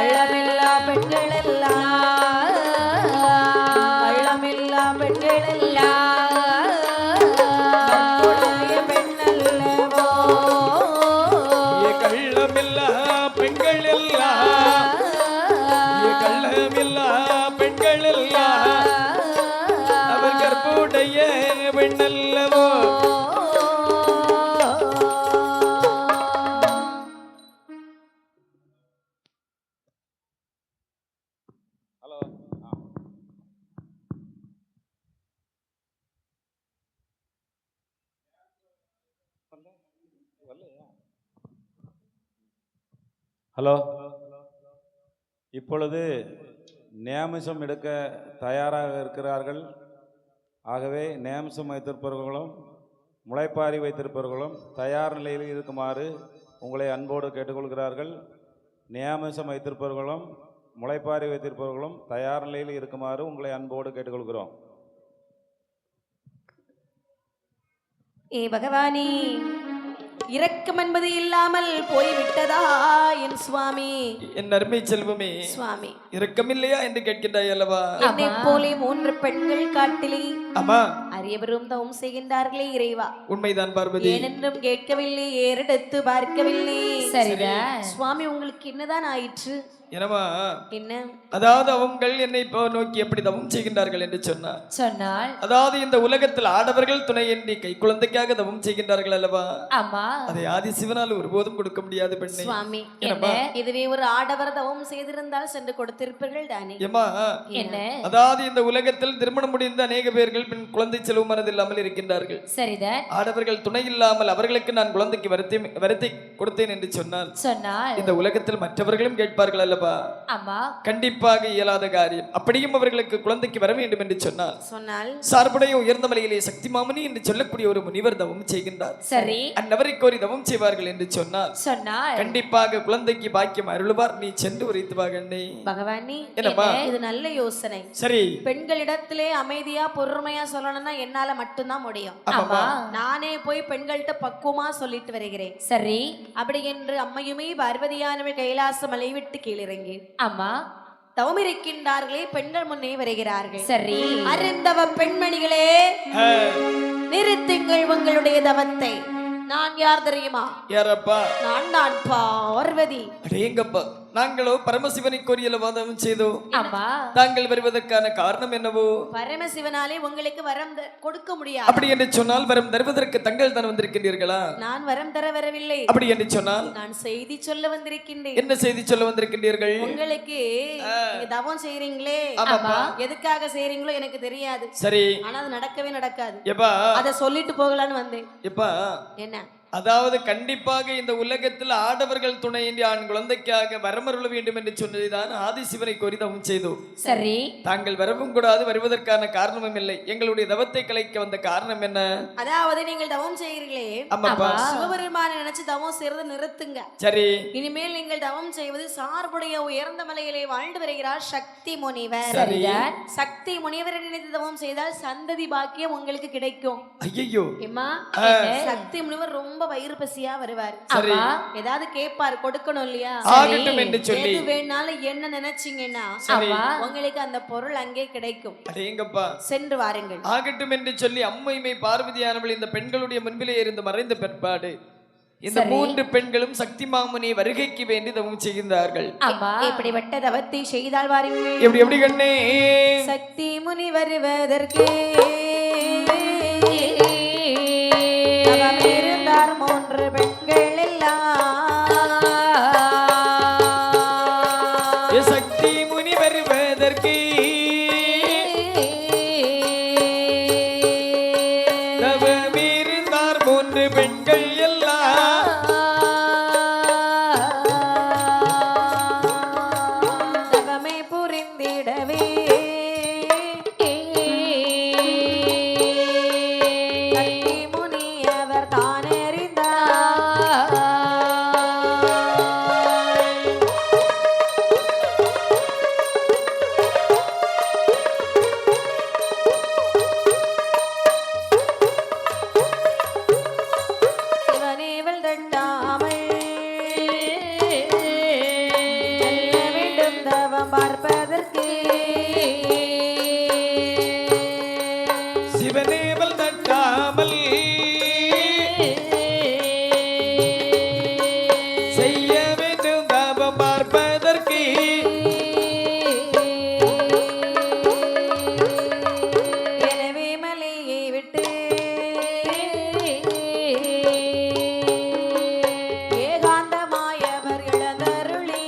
அள்ளமில்லா பெண்கள் எல்லாம் அள்ளமில்லா பெண்கள் எல்லாம் பெண்ணல்லவோ கள்ளமில்லா பெண்கள் எல்லாம், கள்ளமில்லா பெண்கள் எல்லாம் அவர் கற்புடைய பெண்ணல்லவோ. ஹலோ இப்பொழுது நியமிசம் எடுக்க தயாராக இருக்கிறார்கள். ஆகவே நியமிசம் வைத்திருப்பவர்களும் முளைப்பாரி வைத்திருப்பவர்களும் தயார் நிலையில் இருக்குமாறு உங்களை அன்போடு கேட்டுக்கொள்கிறார்கள். நியமிசம் வைத்திருப்பவர்களும் முளைப்பாரி வைத்திருப்பவர்களும் தயார் நிலையில் இருக்குமாறு உங்களை அன்போடு கேட்டுக்கொள்கிறோம். ஏ பகவானே, இரக்கம் என்பது இல்லாமல் போய்விட்டதா என் சுவாமி? என் அருமை செல்வமே, சுவாமி இரக்கம் இல்லையா என்று கேட்கின்றாய் அல்லவா? என்னை போலே 3 பெண்கள் காட்டிலே ஆமா, அரியவரும் தவம் செய்கின்றார்களே இறைவா. உண்மைதான் பார்வதி. ஏனென்றும் கேட்கவில்லை, ஏறெடுத்து பார்க்கவில்லை. சரிதான் சுவாமி, உங்களுக்கு என்னதான் ஆயிற்று? என்னமா? என்ன? அதாவது அவங்கள் என்னை இப்போ நோக்கி எப்படி தவம் செய்கின்றார்கள் என்று சொன்னால் அதாவது இந்த உலகத்தில் ஆடவர்கள் துணையின்றி கை குழந்தைக்காக தவம் செய்கின்றார்கள் அல்லவா? ஆமா, அதை ஆதி சிவனால் ஒருபோதும் கொடுக்க முடியாது பெண்ணே. சுவாமி, இதுவே ஒரு ஆடவர் தவம் செய்திருந்தால் சென்று கொடுத்திருப்பீர்கள் தானே? ஏமா, என்ன? அதாவது இந்த உலகத்தில் திருமணம் முடிந்த அநேக பேர்கள் பின் குழந்தை செலவு மனதில்லாமல் இருக்கின்றார்கள். சரிதான். ஆடவர்கள் துணை இல்லாமல் அவர்களுக்கு நான் குழந்தைக்கு வருத்தி கொடுத்தேன் என்று சொன்னால் இந்த உலகத்தில் மற்றவர்களும் கேட்பார்கள் அல்லவா? ஆமா, கண்டிப்பாக இயலாத காரியம். அப்படியும் அவர்களுக்கு குழந்தைக்கு வர வேண்டும் என்று சொன்னால் சார்புடைய உயர்ந்த மலையிலே சக்தி மாமணி என்று சொல்லக்கூடிய ஒரு முனிவர் தவம் செய்கின்றார். சரி, அந்நவரை கோரி தவம் செய்வார்கள் என்று சொன்னால் கண்டிப்பாக குழந்தைக்கு பாக்கியம் அருளுவார். நீ சென்று உரைத்து வா கண்ணே. பகவானே, இது நல்ல யோசனை. சரி, பெண்களிடத்திலே அமைதியா பொறுமையா சொல்லணும்னா என்னால மட்டும்தான் முடியும். நானே போய் பெண்கள்கிட்ட பக்குவமா சொல்லிட்டு வருகிறேன். சரி, அப்படி என்று அம்மையுமே பார்வதியானவள் கைலாச மலை விட்டு கீழிறங்கி ஆமா தவம் இருக்கின்றார்களே, பெண்கள் முன்னே வருகிறார்கள். சரி, அருந்தவ பெண்மணிகளே, நிறுத்துங்கள் உங்களுடைய தவத்தை. நான் யார் தெரியுமா? யாரப்பா? நான் பார்வதி. அடேங்கப்பா, நாங்களோ பரமசிவனை கோரியல வாதம் செய்தோம். ஆமா, தாங்கள் வருவதற்கான காரணம் என்னவோ? பரமசிவனாலே உங்களுக்கு வரம் கொடுக்க முடியாது. அப்படி என்று சொன்னால் வரம் தருவதற்கு தங்கள் தான் வந்திருக்கின்றீர்களா? நான் வரம் தர வரவில்லை. அப்படி என்று சொன்னால் நான் செய்தி சொல்ல வந்திருக்கின்றேன். என்ன செய்தி சொல்ல வந்திருக்கின்றீர்கள்? உங்களுக்கு நீங்க தவம் செய்றீங்களே, எதுக்காக செய்றீங்களோ எனக்கு தெரியாது. சரி, ஆனா அது நடக்கவே நடக்காது. எப்பா அத சொல்லிட்டு போகலான்னு வந்தேன். எப்பா, என்ன? அதாவது கண்டிப்பாக இந்த உலகத்தில் ஆடவர்கள் துணையின்றி ஆண் குழந்தைக்காக வரமருள வேண்டும் என்று சொன்னதுதான் ஆதிசிவனை கோரி தவம் செய்தோம். சரி, தாங்கள் வரவும் கூடாது, வருவதற்கான காரணமும் இல்லை. எங்களுடைய தவத்தை கலைக்க வந்த காரணம் என்ன? அதாவது நீங்கள் தவம் செய்கிறீர்களே, ஆமாப்பா, சிவபெருமானை நினைச்சு தவம் செய்யறதை நிறுத்துங்க. சரி, இனிமேல் நீங்கள் தவம் செய்வது சார்புடைய உயர்ந்த மலையிலே வாழ்ந்து வருகிறார் சக்தி முனிவர். சக்தி முனிவரை நினைத்து தவம் செய்தால் சந்ததி பாக்கியம் உங்களுக்கு கிடைக்கும். ஐயோ, சக்தி முனிவர் ரொம்ப வயிறு பசியா வருவார். சரி, ஏதாவது கேட்பார், கொடுக்கணும் இல்லையா? ஆகட்டும் என்று சொல்லி எது வேணாலும் என்ன நினைச்சீங்கன்னா உங்களுக்கு அந்த பொருள் அங்கே கிடைக்கும். அடேங்கப்பா, சென்று வாருங்கள். ஆகட்டும் என்று சொல்லி அம்மைமை பார்வதியானவள் இந்த பெண்களுடைய முன்பிலே இருந்து மறைந்த பிற்பாடு இந்த 3 பெண்களும் சக்தி மாமுனி வருகைக்கு வேண்டி தவம் செய்கின்றார்கள். இப்படிப்பட்ட தவத்தை செய்தால் வாருங்கள். எப்படி எப்படி கண்ணே? சக்தி முனி வருவதற்கு இருந்தார் 3 பெண்கள் எல்லாம். சக்தி முனி வருவதற்கு தவமிருந்தார் 3 பெண்கள் எல்லாம். தவமே புரிந்திடவே பார்ப்பதற்கு சிவனேவல் தட்டாமல் செய்ய வேண்டும் தவம் பார்ப்பதற்கு. எனவே மலையை விட்டு ஏகாந்தமாயவர் இழந்தருளி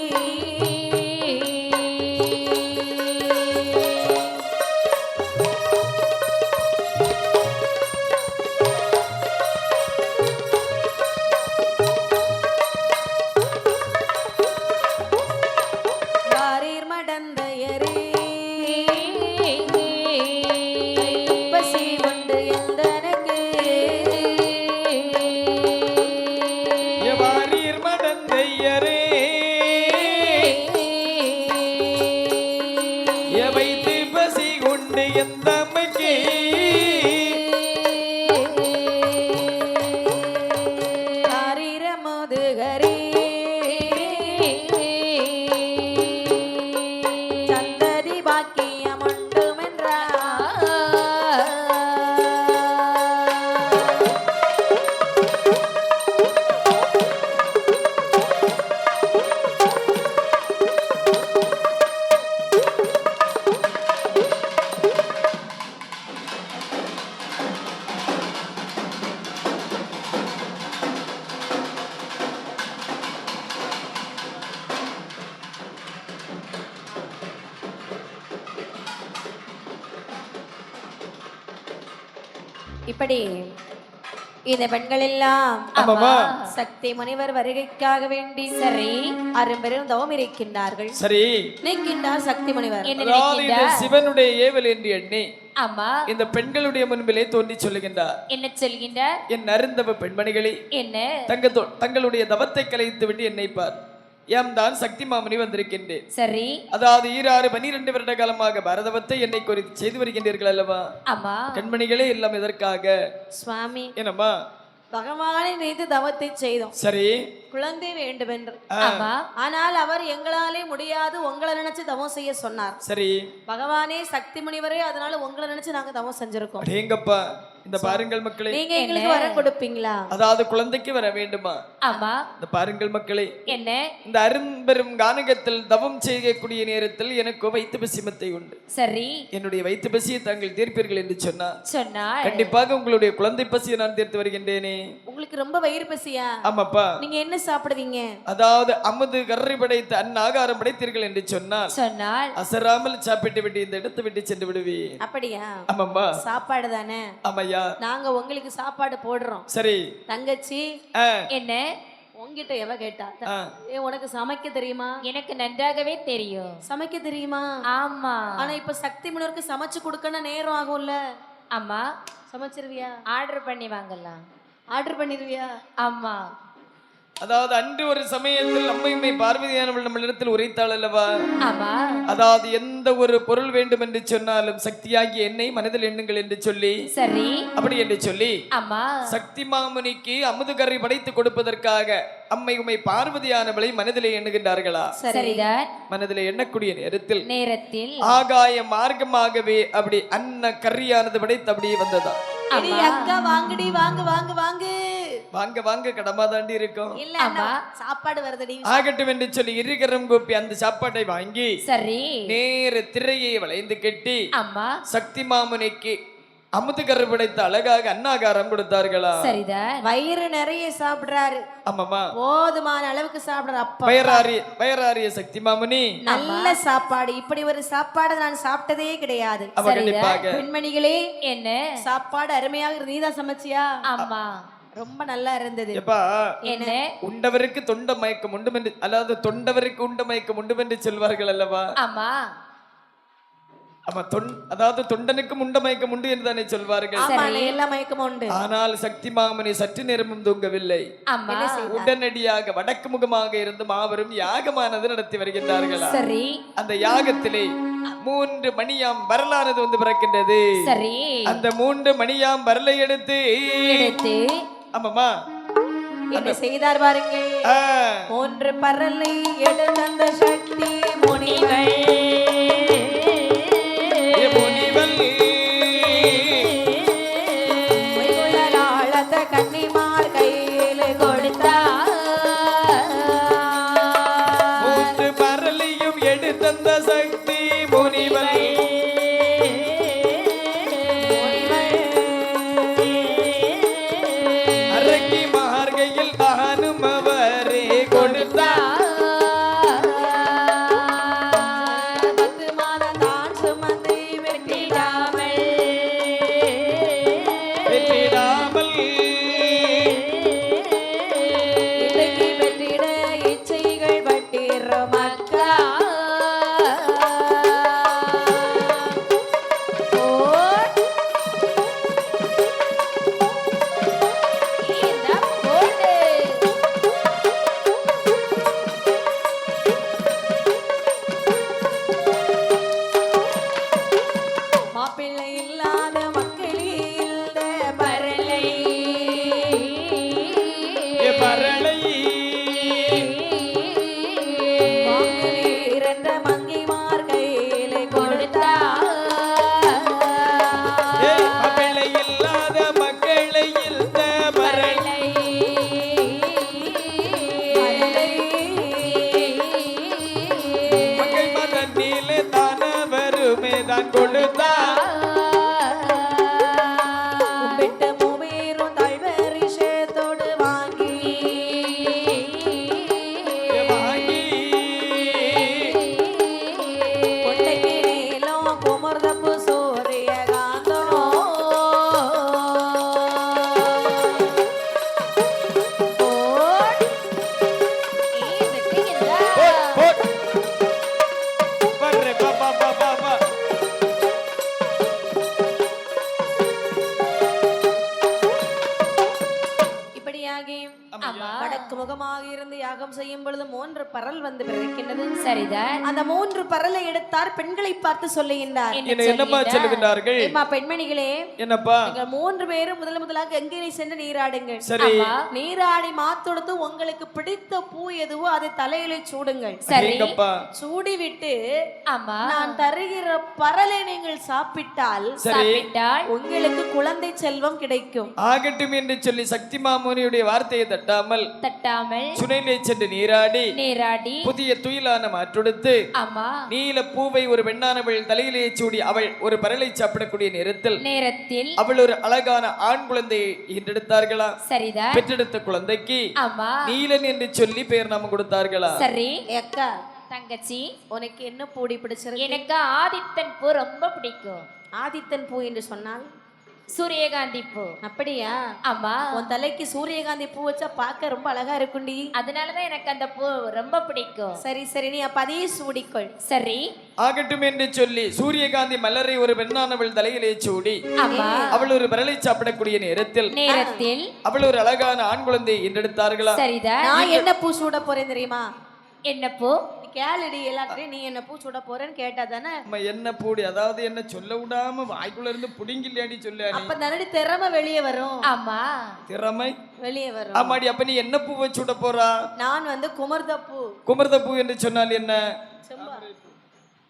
இப்படி இந்த பெண்கள் எல்லாம் ஆமாமா. சக்தி முனிவர் வருகைக்காக வேண்டி சரி அரும்பெரும் தவம் இருக்கின்றார்கள். சரி நிற்கின்றார் சக்தி முனிவர். அதாவது இது சிவனுடைய ஏவல் என்று எண்ணி ஆமா இந்த பெண்களுடைய முன்பிலே தோன்றி சொல்லுகின்றார். என்ன சொல்கின்றார்? என் அருந்தவ பெண்மணிகளே, என்ன தங்களுடைய தவத்தை கலைத்து விட்டு என்னை பார். ஏம் தான் சக்தி மாமணி வந்திருக்கின்றேன். சரி அதாவது 12 வருட காலமாக பாரதவத்தை என்னை குறித்து செய்து வருகின்றீர்கள் அல்லவா? ஆமா கண்மணிகளே எல்லாம் எதற்காக? சுவாமி என்னம்மா? பகவானை நினைத்து தவத்தை செய்தோம். சரி குழந்தை வேண்டும் என்று. ஆமா ஆனால் அவர் எங்களாலே முடியாது, உங்களை நினைச்சு தவம் செய்ய சொன்னார். சரி பகவானே சக்தி முனிவரே, அதனால உங்களை நினைச்சு நாங்க தவம் செஞ்சிருக்கோம். அடேங்கப்பா, இந்த பாருங்கள் மக்களே, நீங்க எங்களுக்கு வரம் கொடுப்பீங்களா? அதாவது குழந்தைக்கு வர வேண்டுமா? ஆமா இந்த பாருங்கள் மக்களே, என்ன இந்த அரும்பெரும் கானகத்தில் தவம் செய்யக்கூடிய நேரத்தில் எனக்கு வயிற்று பசிமத்தை உண்டு. சரி என்னுடைய வயிற்று பசியை தாங்கள் தீர்ப்பீர்கள் என்று சொன்னார். சொன்னாள் கண்டிப்பாக உங்களுடைய குழந்தை பசியை நான் தீர்த்து வருகின்றேனே. உங்களுக்கு ரொம்ப வயிறு பசியா? ஆமாப்பா. நீங்க என்ன சாப்பிடுவீங்க? அதாவது அமுது கர்ரி படைத்த ஆகாரம் படைத்தீர்கள் என்று சொன்னால் அசராமல் சாப்பிட்டு விட்டு இந்த இடத்தை விட்டு சென்று விடுவீர். அப்படியா? ஆமாம்மா. சாப்பாடு தானே? ஆமையா. நாங்க உங்களுக்கு சாப்பாடு போடுறோம். சரி தங்கச்சி என்ன உங்ககிட்ட எவ கேட்டா உனக்கு சமைக்க தெரியுமா? எனக்கு நன்றாகவே தெரியும். சமைக்க தெரியுமா? ஆமா ஆனா இப்ப சக்தி முனிவருக்கு சமைச்சு கொடுக்கணும், நேரம் ஆகும்ல. ஆமா சமைச்சிருவியா? ஆர்டர் பண்ணி வாங்கலாம். ஆர்டர் பண்ணிருவியா? ஆமா அதாவது அன்று ஒரு சமயத்தில் அம்மையுமை பார்வதியானவள் நம்மளிடத்தில் உரைத்தாள் அல்லவா? ஆமா அதாவது எந்த ஒரு பொருள் வேண்டும் என்று சொன்னாலும் சக்தியாகி என்னை மனதில் எண்ணுங்கள் என்று சொல்லி, சரி அப்படி என்று சொல்லி ஆமா சக்தி மாமுனிக்கு அமுது கரை படைத்து கொடுப்பதற்காக அம்மை உமை பார்வதியானவளை மனதிலே எண்ணுகின்றார்களா? சரிதான். மனதிலே எண்ணக்கூடிய நேரத்தில் ஆகாய மார்க்கமாகவே அப்படி அன்ன கரியானது படைத்து அப்படியே வந்ததா? அக்கா வாங்கடி, வாங்க வாங்க வாங்க வாங்க வாங்க, கடமா தாண்டி இருக்கும். இல்ல அண்ணா, சாப்பாடு வருதுடி. ஆகட்டும் என்று சொல்லி இருகரம் கூப்பி அந்த சாப்பாட்டை வாங்கி சரி நேர திரையை வளைந்து கட்டி ஆமா சக்தி மாமுனிக்கு அமுது கரு படைத்த அழகாக அன்னாகாரம் கொடுத்தார்களா? சரிதான். வயிறு நிறைய சாப்பிடுறாரு. ஆமாமா. போதுமான அளவுக்கு சாப்பிடுறாரு. அப்பா வயராரிய சக்தி மாமுனி நல்ல சாப்பாடு, இப்படி ஒரு சாப்பாடு நான் சாப்பிட்டதே கிடையாது. பெண்மணிகளே, என்ன சாப்பாடு அருமையாக நீதான் சமைச்சியா? ஆமா ரொம்ப நல்லா இருந்தது. என்ன உண்டவருக்கு தொண்ட மயக்கம் உண்டு என்று, அதாவது தொண்டவருக்கு உண்ட மயக்கம் உண்டு என்று சொல்வார்கள் அல்லவா? ஆமா ஆமா. அதாவது தொண்டனுக்கும் உண்ட மயக்கம் உண்டு என்று தானே சொல்வார்கள். எல்லா மயக்கமும் உண்டு. ஆனால் சக்தி மாமணி சற்று நேரமும் தூங்கவில்லை. உடனடியாக வடக்கு முகமாக இருந்து மாபெரும் யாகமானது நடத்தி வருகின்றார்களா? சரி. அந்த யாகத்திலே 3 மணியாம் வரலானது வந்து பிறக்கின்றது. சரி. அந்த 3 மணியாம் வரலை எடுத்து ஆமாமா என்ன செய்தார் பாருங்கள். 3 பரலை எடுத்த சக்தி முனிகள் கன்னிமார் கையில் கொடுத்தார். 3 பரலையும் எடுத்த சக்தி முனிவல் அரக்கி மார்கையில் தானும் அவரே கொடுத்தார். பரல் வந்து பிறக்கின்றது. சரிதான். அந்த 3 பரலை எடுத்தார். பெண்களை பார்த்து சொல்லுகின்றார், என்னம்மா சொல்லுகின்றார்கள்? ஏம்மா பெண்மணிகளே, என்னப்பா? நீங்கள் 3 பேரும் முதலாக கங்கையை சென்று நீராடுங்கள். சரி. நீராடி மாத்தொடுத்து உங்களுக்கு பிடித்த பூ எதுவோ அதை தலையில சூடுங்கள். சரி. எங்கப்பா? சூடி விட்டு ஆமா, நான் தருகிற பரலை நீங்கள் சாப்பிட்டால் சாப்பிட்டால் உங்களுக்கு குழந்தை செல்வம் கிடைக்கும். ஆகட்டும் என்று சொல்லி சக்தி மாமுனியுடைய வார்த்தையை தட்டாமல் சுனையிலே சென்று நீராடி புதிய துயிலான மாற்றொடுத்து ஆமா, நீல பூவை ஒரு பெண்ணானவள் தலையிலே சூடி அவள் ஒரு பரலை சாப்பிடக்கூடிய நேரத்தில் அவள் ஒரு அழகான ஆண் குழந்தையை ஈன்றெடுத்தார்களா? சரிதான். பெற்றெடுத்த குழந்தைக்கு ஆமா, நீலன் என்று சொல்லி பெயர் நாம கொடுத்தார்களா? சரி. அக்கா தங்கச்சி, உனக்கு என்ன பூடி பிடிச்சிருக்கு? எனக்கு ஆதித்தன் பூ ரொம்ப பிடிக்கும். ஆதித்தன் பூ என்று சொன்னால் சூரியகாந்தி பூ. அப்படியா? ஆமா, உன் தலைக்கு சூரியகாந்தி பூ வச்சா பார்க்க ரொம்ப அழகா இருக்குண்டி. அதனாலதான் எனக்கு அந்த பூ ரொம்ப பிடிக்கும். சரி சரி, நீ அப்ப அதையே சூடிக்கொள். சரி. ஆகட்டும் என்று சொல்லி சூரியகாந்தி மலரை ஒரு பெண்ணானவள் தலையிலே சூடி ஆமா, அவள் ஒரு பரலை சாப்பிடக்கூடிய நேரத்தில் அவள் ஒரு அழகான ஆண் குழந்தையை ஈன்றெடுத்தார்களா? சரிதான். நான் என்ன பூ சூட போறேன் தெரியுமா? என்ன பூ? கேளடி எல்லாத்தையும், நீ என்ன பூ சூட போறேன்னு கேட்டா தானே. என்ன பூடி? அதாவது என்ன சொல்ல விடாம வாய்க்குள்ள இருந்து புடிங்கில்லையாடி சொல்ல. அப்ப தானடி திறமை வெளியே வரும். ஆமா, திறமை வெளியே வரும். ஆமாடி. அப்ப நீ என்ன பூவை சூட போறா? நான் வந்து குமர்த பூ. குமர்த பூ என்று சொன்னால் என்ன?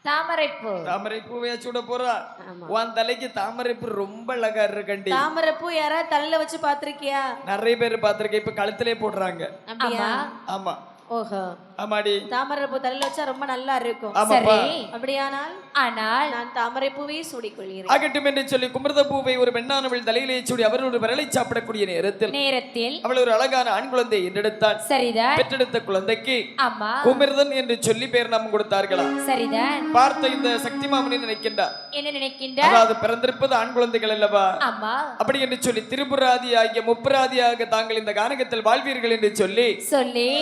தாமரை பூ. தாமரை பூவையா சூட போறா? உன் தலைக்கு தாமரை பூ ரொம்ப அழகா இருக்கண்டி. தாமரை பூ யாராவது தலையில வச்சு பாத்திருக்கியா? நிறைய பேர் பாத்திருக்கேன். இப்ப கழுத்திலே போடுறாங்க. அப்படியா? ஆமா. ஓஹோ, ஆமாடி. தாமரை பூ தலையில வச்சா ரொம்ப நல்லா இருக்கும். சரி. அப்படியானால் நான் தாமரை பூவை சூடிக்கொள்கிறேன். ஆகட்டும் என்று சொல்லி குமர்த பூவை ஒரு பெண்ணானவள் தலையிலே சூடி அவர் ஒரு விரலை சாப்பிடக்கூடிய நேரத்தில் அவள் ஒரு அழகான ஆண் குழந்தை என்றெடுத்தாள். சரிதான். பெற்றெடுத்த குழந்தைக்கு ஆமா, குமர்தன் என்று சொல்லி பெயர் நாம் கொடுத்தார்களா? சரிதான். பார்த்த இந்த சக்தி மாமனி நினைக்கின்றார், என்ன நினைக்கின்றார்? அதாவது பிறந்திருப்பது ஆண் குழந்தைகள் அல்லவா? ஆமா, அப்படி என்று சொல்லி திருப்புராதி ஆகிய முப்புராதியாக தாங்கள் இந்த கானகத்தில் வாழ்வீர்கள் என்று சொல்லி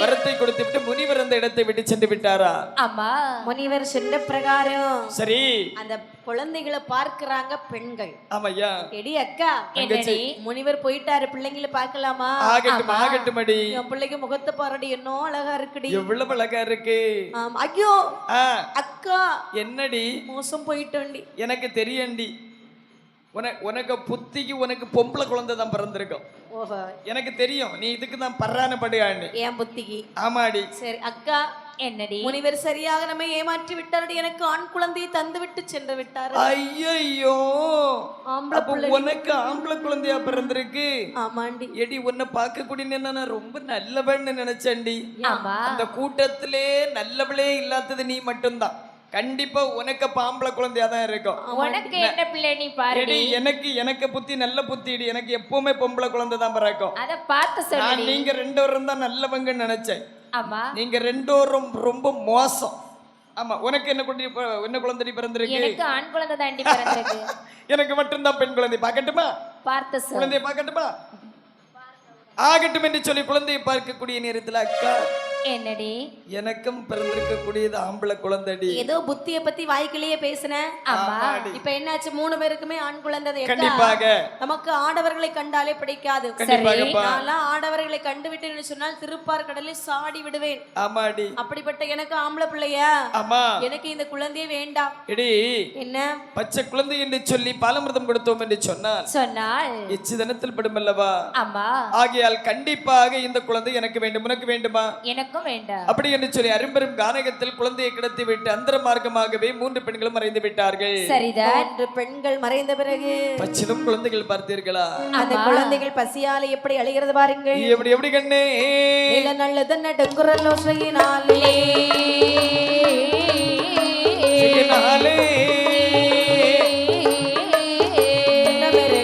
வரத்தை கொடுத்து விட்டு முனிவர் அந்த இடத்தை விட்டு சென்று விட்டாரா? ஆமா, முனிவர் சென்ற பிரகாரம் சரி அந்த குழந்தைகளை பார்க்கிறாங்க பெண்கள். ஆமையா. எடி அக்கா, முனிவர் போயிட்டாரு, பிள்ளைங்களை பார்க்கலாமா? ஆகட்டும் ஆகட்டும் அடி. என் பிள்ளைக்கு முகத்தை பாருடி, என்ன அழகா இருக்குடி. எவ்வளவு அழகா இருக்கு. ஐயோ அக்கா, என்னடி மோசம் போயிட்டோண்டி. எனக்கு தெரியண்டி, உனக்கு புத்திக்கு உனக்கு பொம்பளை குழந்தை தான் பிறந்திருக்கும். ஓஹோ, எனக்கு தெரியும். நீ இதுக்கு தான் பர்றான படுகான்னு. என் புத்திக்கு. ஆமாடி. சரி அக்கா, என்னடி? முனிவர் சரியாக நம்மை ஏமாற்றி விட்டாரு. எனக்கு ஆண் குழந்தையை தந்து விட்டு சென்று விட்டாரு. ஐயோ, அப்ப உனக்கு ஆம்பளை குழந்தையா பிறந்திருக்கு. ஆமாண்டி. எடி, உன்னை பார்க்க கூடிய நான் ரொம்ப நல்லவன்னு நினைச்சேன்டி. ஆமா, அந்த கூட்டத்திலே நல்லவளே இல்லாதது நீ மட்டும்தான். கண்டிப்பா உனக்கு பாம்பளை குழந்தையா தான் இருக்கும். உனக்கு என்ன பிள்ளை நீ பாருடி. எனக்கு புத்தி நல்ல புத்திடி. எனக்கு எப்பவுமே பொம்பளை குழந்தை தான் பிறக்கும். அத பார்த்து சொல்லு. நீங்க 2 பேரும் தான் நல்லவங்கன்னு நினைச்சேன். ஆமா, நீங்க 2 பேரும் ரொம்ப மோசம். ஆமா. உனக்கு என்ன குழந்தை பிறந்திருக்கு? எனக்கு ஆண் குழந்தை தாண்டி பிறந்திருக்கு. எனக்கு மட்டும்தான் பெண் குழந்தை. பார்க்கட்டுமா? பார்த்து சொல்லு. குழந்தையை பார்க்கட்டுமா? ஆகட்டும் என்று சொல்லி குழந்தையை பார்க்கக்கூடிய நேரத்தில் அக்கா, என்னடி? எனக்கும் பிறந்திருக்கக்கூடியது ஆம்பளை குழந்தைடி. ஏதோ புத்திய பத்தி வாய்க்கிலேயே பேசுன. ஆமா, இப்ப என்னாச்சு? 3 பேருக்குமே ஆண் குழந்தை. கண்டிப்பாக நமக்கு ஆடவர்களை கண்டாலே பிடிக்காது. நான் ஆடவர்களை கண்டுவிட்டு சொன்னால் திருப்பார் கடலில் சாடி விடுவேன். ஆமாடி. அப்படிப்பட்ட எனக்கு ஆம்பளை பிள்ளையா? ஆமா. எனக்கு இந்த குழந்தையே வேண்டாம். என்ன பச்சை குழந்தை என்று சொல்லி பாலமிர்தம் கொடுத்தோம் என்று சொன்னால் எச்சிதனத்தில் படுமல்லவா? ஆமா. ஆகையால் கண்டிப்பாக இந்த குழந்தை எனக்கு வேண்டும். உனக்கு வேண்டுமா? எனக்கும் வேண்டாம். அப்படி என்று சொல்லி அரும்பெரும் கானகத்தில் குழந்தையை கிடத்தி விட்டு அந்தர மார்க்கமாகவே 3 பெண்களும் மறைந்து விட்டார்கள். சரிதான். 3 பெண்கள் மறைந்த பிறகு பச்சிலும் குழந்தைகள் பார்த்தீர்களா? அந்த குழந்தைகள் பசியால எப்படி அழுகிறது பாருங்கள். எப்படி கண்ணே? இல்ல நல்லது நடுங்குரல் ஓசையினாலே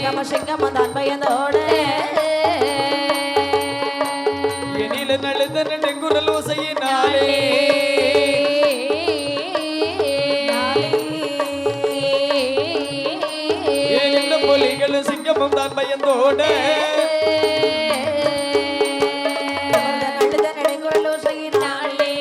கமசங்கமதான் பயந்தோட எனில நல்லது நடுங்குரல் ஓசையினாலே பொலிகளும் சிங்கமும் தான் பயந்தோட நடுங்குரல் ஓசையினாலே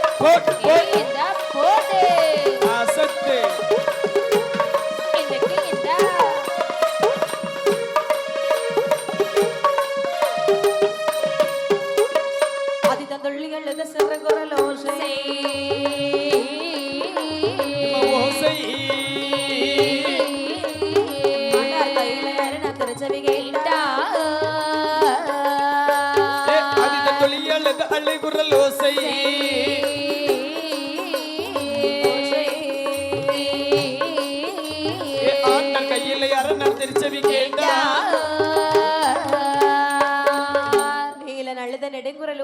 போடு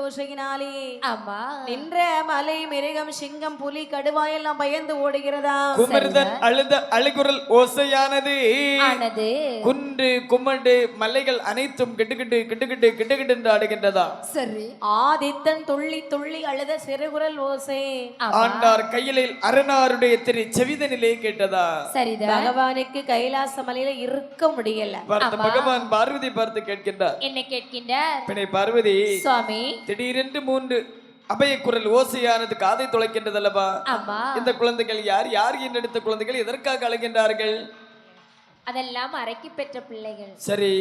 ஓசையினாலே ஆமா நின்ற மலை மிருகம் சிங்கம் புலி கடுவாய் எல்லாம் பயந்து ஓடுகிறதா குமர்தன் அழுத அழுகுரல் ஓசையானது ஆனது குன்று குமடு மலைகள் அனைத்தும் கிட்டுக்கிட்டு கிட்டுக்கிட்டு கிட்டுக்கிட்டு என்று ஆடுகின்றதா சரி ஆதித்தன் துள்ளி துள்ளி அழுத சிறுகுரல் ஓசை ஆண்டார் கையிலில் அரணாருடைய திரு செவிதனிலே கேட்டதா சரிதான் பகவானுக்கு கைலாச மலையில இருக்க முடியல பார்த்த பகவான் பார்வதி பார்த்து கேட்கின்றார். என்ன கேட்கின்றார் பின்னை பார்வதி சுவாமி திடீரென்று 3 அபய குரல் ஓசையானது காதை துளைக்கின்றது அல்லவா? ஆமா இந்த குழந்தைகள் யார் யார் என்றெடுத்த குழந்தைகள் எதற்காக அழைக்கின்றார்கள்? அதெல்லாம் அரைக்கி பெற்ற பிள்ளைகள். சரி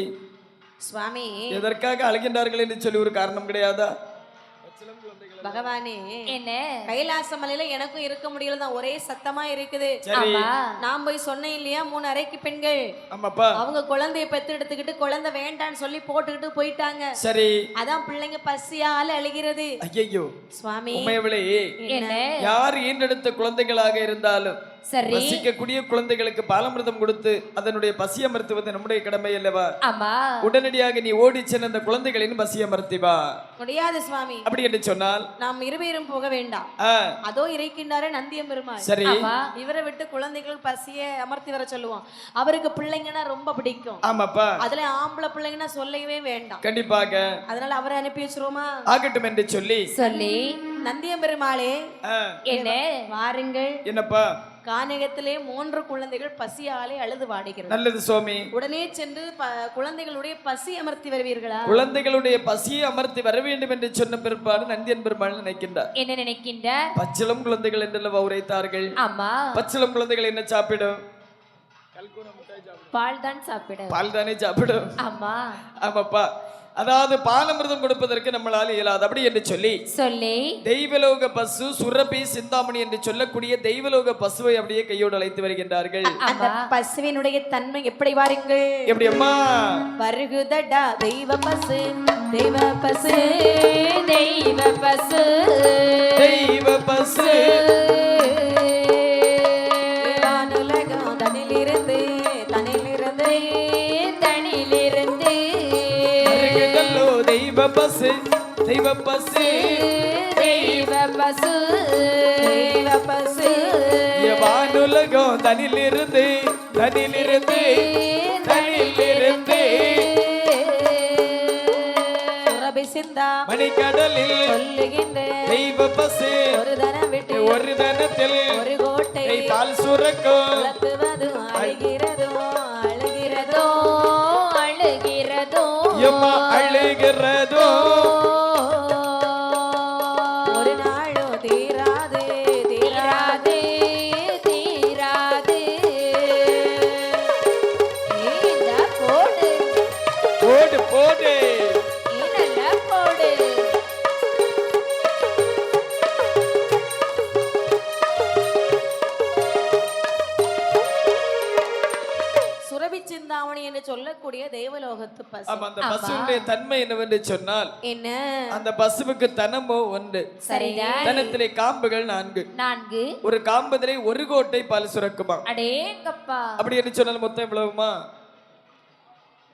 சுவாமி எதற்காக அழைக்கின்றார்கள் என்று சொல்லி ஒரு காரணம் கிடையாதா? பகவானே என்ன கைலாச மலையில எனக்கும் இருக்க முடியல தான் ஒரே சத்தமா இருக்குது சரி நான் போய் சொன்னேன் இல்லையா 3 அறைக்கு பெண்கள் ஆமாப்பா அவங்க குழந்தைய பெத்து எடுத்துக்கிட்டு குழந்தை வேண்டான்னு சொல்லி போட்டுக்கிட்டு போயிட்டாங்க சரி அதான் பிள்ளைங்க பசியால அழுகிறது ஐயோ சுவாமி உண்மையவளே என்ன யார் ஈன்றெடுத்த குழந்தைகளாக இருந்தாலும் சரி பசிக்கக்கூடிய குழந்தைகளுக்கு பாலமிர்தம் கொடுத்து அதனுடைய பசி அமர்த்துவது நம்முடைய கடமை அல்லவா? ஆமா உடனடியாக நீ ஓடி சென்ற அந்த குழந்தைகளின் பசி அமர்த்தி வா. முடியாது சுவாமி அப்படி என்று சொன்னால் நாம் இருவரும் போக வேண்டாம் அதோ இறைக்கின்றாரே நந்தியம் பெருமாள் சரி இவரை விட்டு குழந்தைகள் பசிய அமர்த்தி வர சொல்லுவோம். அவருக்கு பிள்ளைங்கன்னா ரொம்ப பிடிக்கும். ஆமாப்பா அதுல ஆம்பளை பிள்ளைங்கன்னா சொல்லவே வேண்டாம் கண்டிப்பாக அதனால அவரை அனுப்பி வச்சிருவோமா? ஆகட்டும் என்று சொல்லி நந்தியம் பெருமாளே என்ன வாருங்கள். என்னப்பா கானகத்திலே 3 குழந்தைகள் பசியாலே அழுது வாடுகிறது. நல்லது சுவாமி. உடனே சென்று குழந்தைகளுடைய பசி அமர்த்தி வருவீர்களா? குழந்தைகளுடைய பசியை அமர்த்தி வர வேண்டும் என்று சொன்ன பிற்பாடு நந்தியன் பெருமாள் நினைக்கின்றார். என்ன நினைக்கின்றார்? பச்சிளம் குழந்தைகள் என்றல்லவா உரைத்தார்கள். ஆமா பச்சிளம் குழந்தைகள் என்ன சாப்பிடும்? பால் தான் சாப்பிடும். பால் தானே சாப்பிடும். ஆமா ஆமாப்பா. அதாவது பாலமிர்தம் கொடுப்பதற்கு நம்மளால் இயலாது. அப்படி என்று சொல்லி தெய்வலோக பசு சுரபி சிந்தாமணி என்று சொல்லக்கூடிய தெய்வலோக பசுவை அப்படியே கையோடு அழைத்து வருகின்றார்கள். அந்த பசுவினுடைய தன்மை எப்படி வாருங்கள்? எப்படி அம்மா? வருகுதடா தெய்வ பசு தெய்வ பசு தெய்வ பசு தெய்வ பசு வானுலகம் தனிலிருந்து தனிலிருந்து தெய்வ பசு தெய்வ பசு தெய்வ பசு தெய்வ பசு வானுலகம் தனிலிருந்து தனிலிருந்து தனிலிருந்து சுரபி சிந்தா மணிக்கடலில் சொல்லுகின்ற தெய்வ பசு ஒரு தனம் விட்டு ஒரு தனத்தில் ஒரு கோட்டை பால் சுரக்கும் உலத்துவது அழுகிறதோ அழுகிறதோ அழுகிறதோ எம்மா அழுகிறதோ ஒரு நாளும் தீராது தீராது தீராது போடு போடு போடு போடு சுரபி சிந்தாமணி என்று சொல்லக்கூடிய தேவலோகத்து பசு. அந்த பசுவுடைய தன்மை என்னவென்று சொன்னால் என்ன? அந்த பசுவுக்கு தனமோ ஒன்று. சரிதான். தனத்திலே காம்புகள் 4. ஒரு காம்பதிலே ஒரு கோட்டை பால் சுரக்குமா. அடேங்கப்பா. அப்படி என்று சொன்னால் மொத்தம் எவ்வளவுமா?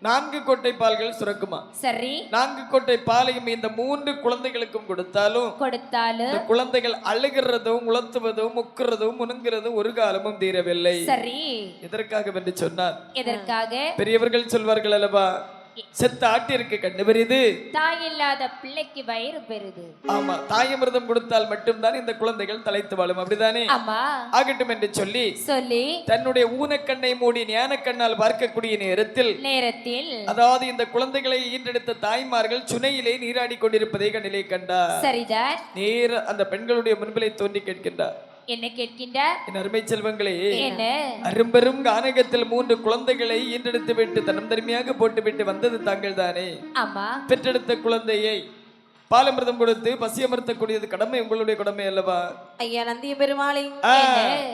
4 கோட்டை பால்கள் சுரக்குமா. சரி 4 கோட்டை பாலையும் இந்த 3 குழந்தைகளுக்கும் கொடுத்தாலும் இந்த குழந்தைகள் அழுகிறதும் உலத்துவதும் முக்குறதும் முனுங்கிறதும் ஒரு காலமும் தீரவில்லை. சரி எதற்காக என்று சொன்னார்? எதற்காக? பெரியவர்கள் சொல்வார்கள் அல்லவா, செத்த ஆட்டிற்கு கண்ணு பெரிது, தாய் இல்லாத பிள்ளைக்கு வயிறு பெரிது. ஆமா, தாயமிர்தம் கொடுத்தால் மட்டும்தான் இந்த குழந்தைகள் தலைத்து வாழும். அப்படிதானே? ஆமா. ஆகட்டும் என்று சொல்லி தன்னுடைய ஊனக்கண்ணை மூடி ஞானக்கண்ணால் பார்க்கக்கூடிய நேரத்தில் அதாவது இந்த குழந்தைகளை ஈன்றெடுத்த தாய்மார்கள் சுனையிலே நீராடி கொண்டிருப்பதை கண்ணிலே கண்டார். சரிதான். நேர அந்த பெண்களுடைய முன்பிலே தோன்றி கேட்கின்றார். என்ன கேட்கின்றார்? என் அருமை செல்வங்களே, என்ன அரும்பெரும் கானகத்தில் 3 குழந்தைகளை ஈன்றெடுத்து விட்டு தனம் தருமையாக போட்டு விட்டு வந்தது தாங்கள் தானே? ஆமா. பெற்றெடுத்த குழந்தையை பாலமிர்தம் கொடுத்து பசி அமர்த்தக்கூடியது கடமை, உங்களுடைய கடமை அல்லவா? ஐயா நந்திய பெருமாளை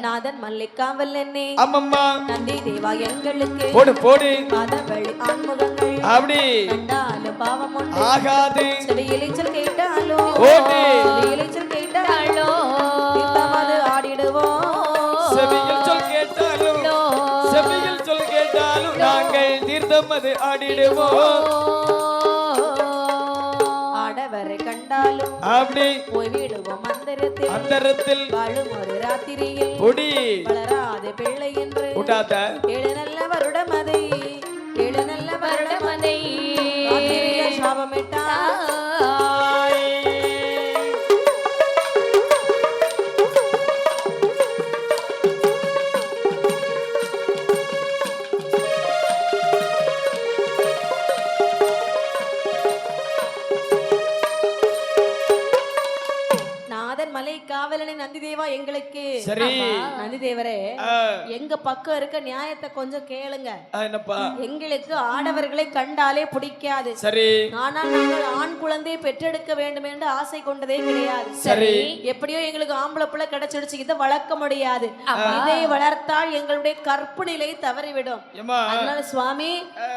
நாதன் மல்லிகாவல் என்னே. ஆமம்மா. நந்தி தேவா எங்களுக்கு போடு போடு பாதவழி ஆண்முகங்கள் அப்படி கண்டாலும் பாவம் ஒன்று ஆகாது. செவியிலைச்சல் கேட்டாலோ செவியிலைச்சல் கேட்டாலோ தீர்த்தமது ஆடிடுவோம். செவியில் சொல் கேட்டாலும் செவியில் சொல் கேட்டாலும் நாங்கள் தீர்த்தம் அது ஆடிடுவோம். அவரை கண்டாலும் அப்படி போய்விடுவோம் அந்தரத்தில் அந்தரத்தில் வாழும் ஒரு ராத்திரியில் பொடி வளராத பிள்ளை என்று விடாத ஏழு நல்ல வருடமதை ஏழு நல்ல வருடமதை சாபமிட்டாய். நாதன் மலை காவலனை நந்தி தேவா எங்களுக்கு சரி நந்தி தேவரே ஆ, எங்க பக்கம் இருக்க நியாயத்தை கொஞ்சம் கேளுங்க. என்னப்பா எங்களுக்கு ஆடவர்களை கண்டாலே பிடிக்காது. சரி ஆனால் நாங்கள் ஆண் குழந்தையை பெற்றெடுக்க வேண்டும் என்று ஆசை கொண்டதே கிடையாது. சரி எப்படியோ எங்களுக்கு ஆம்பளை பிள்ளை கிடைச்சிடுச்சு, இதை வளர்க்க முடியாது. இதை வளர்த்தால் எங்களுடைய கற்பு நிலை தவறிவிடும். ஏம்மா அதனால சுவாமி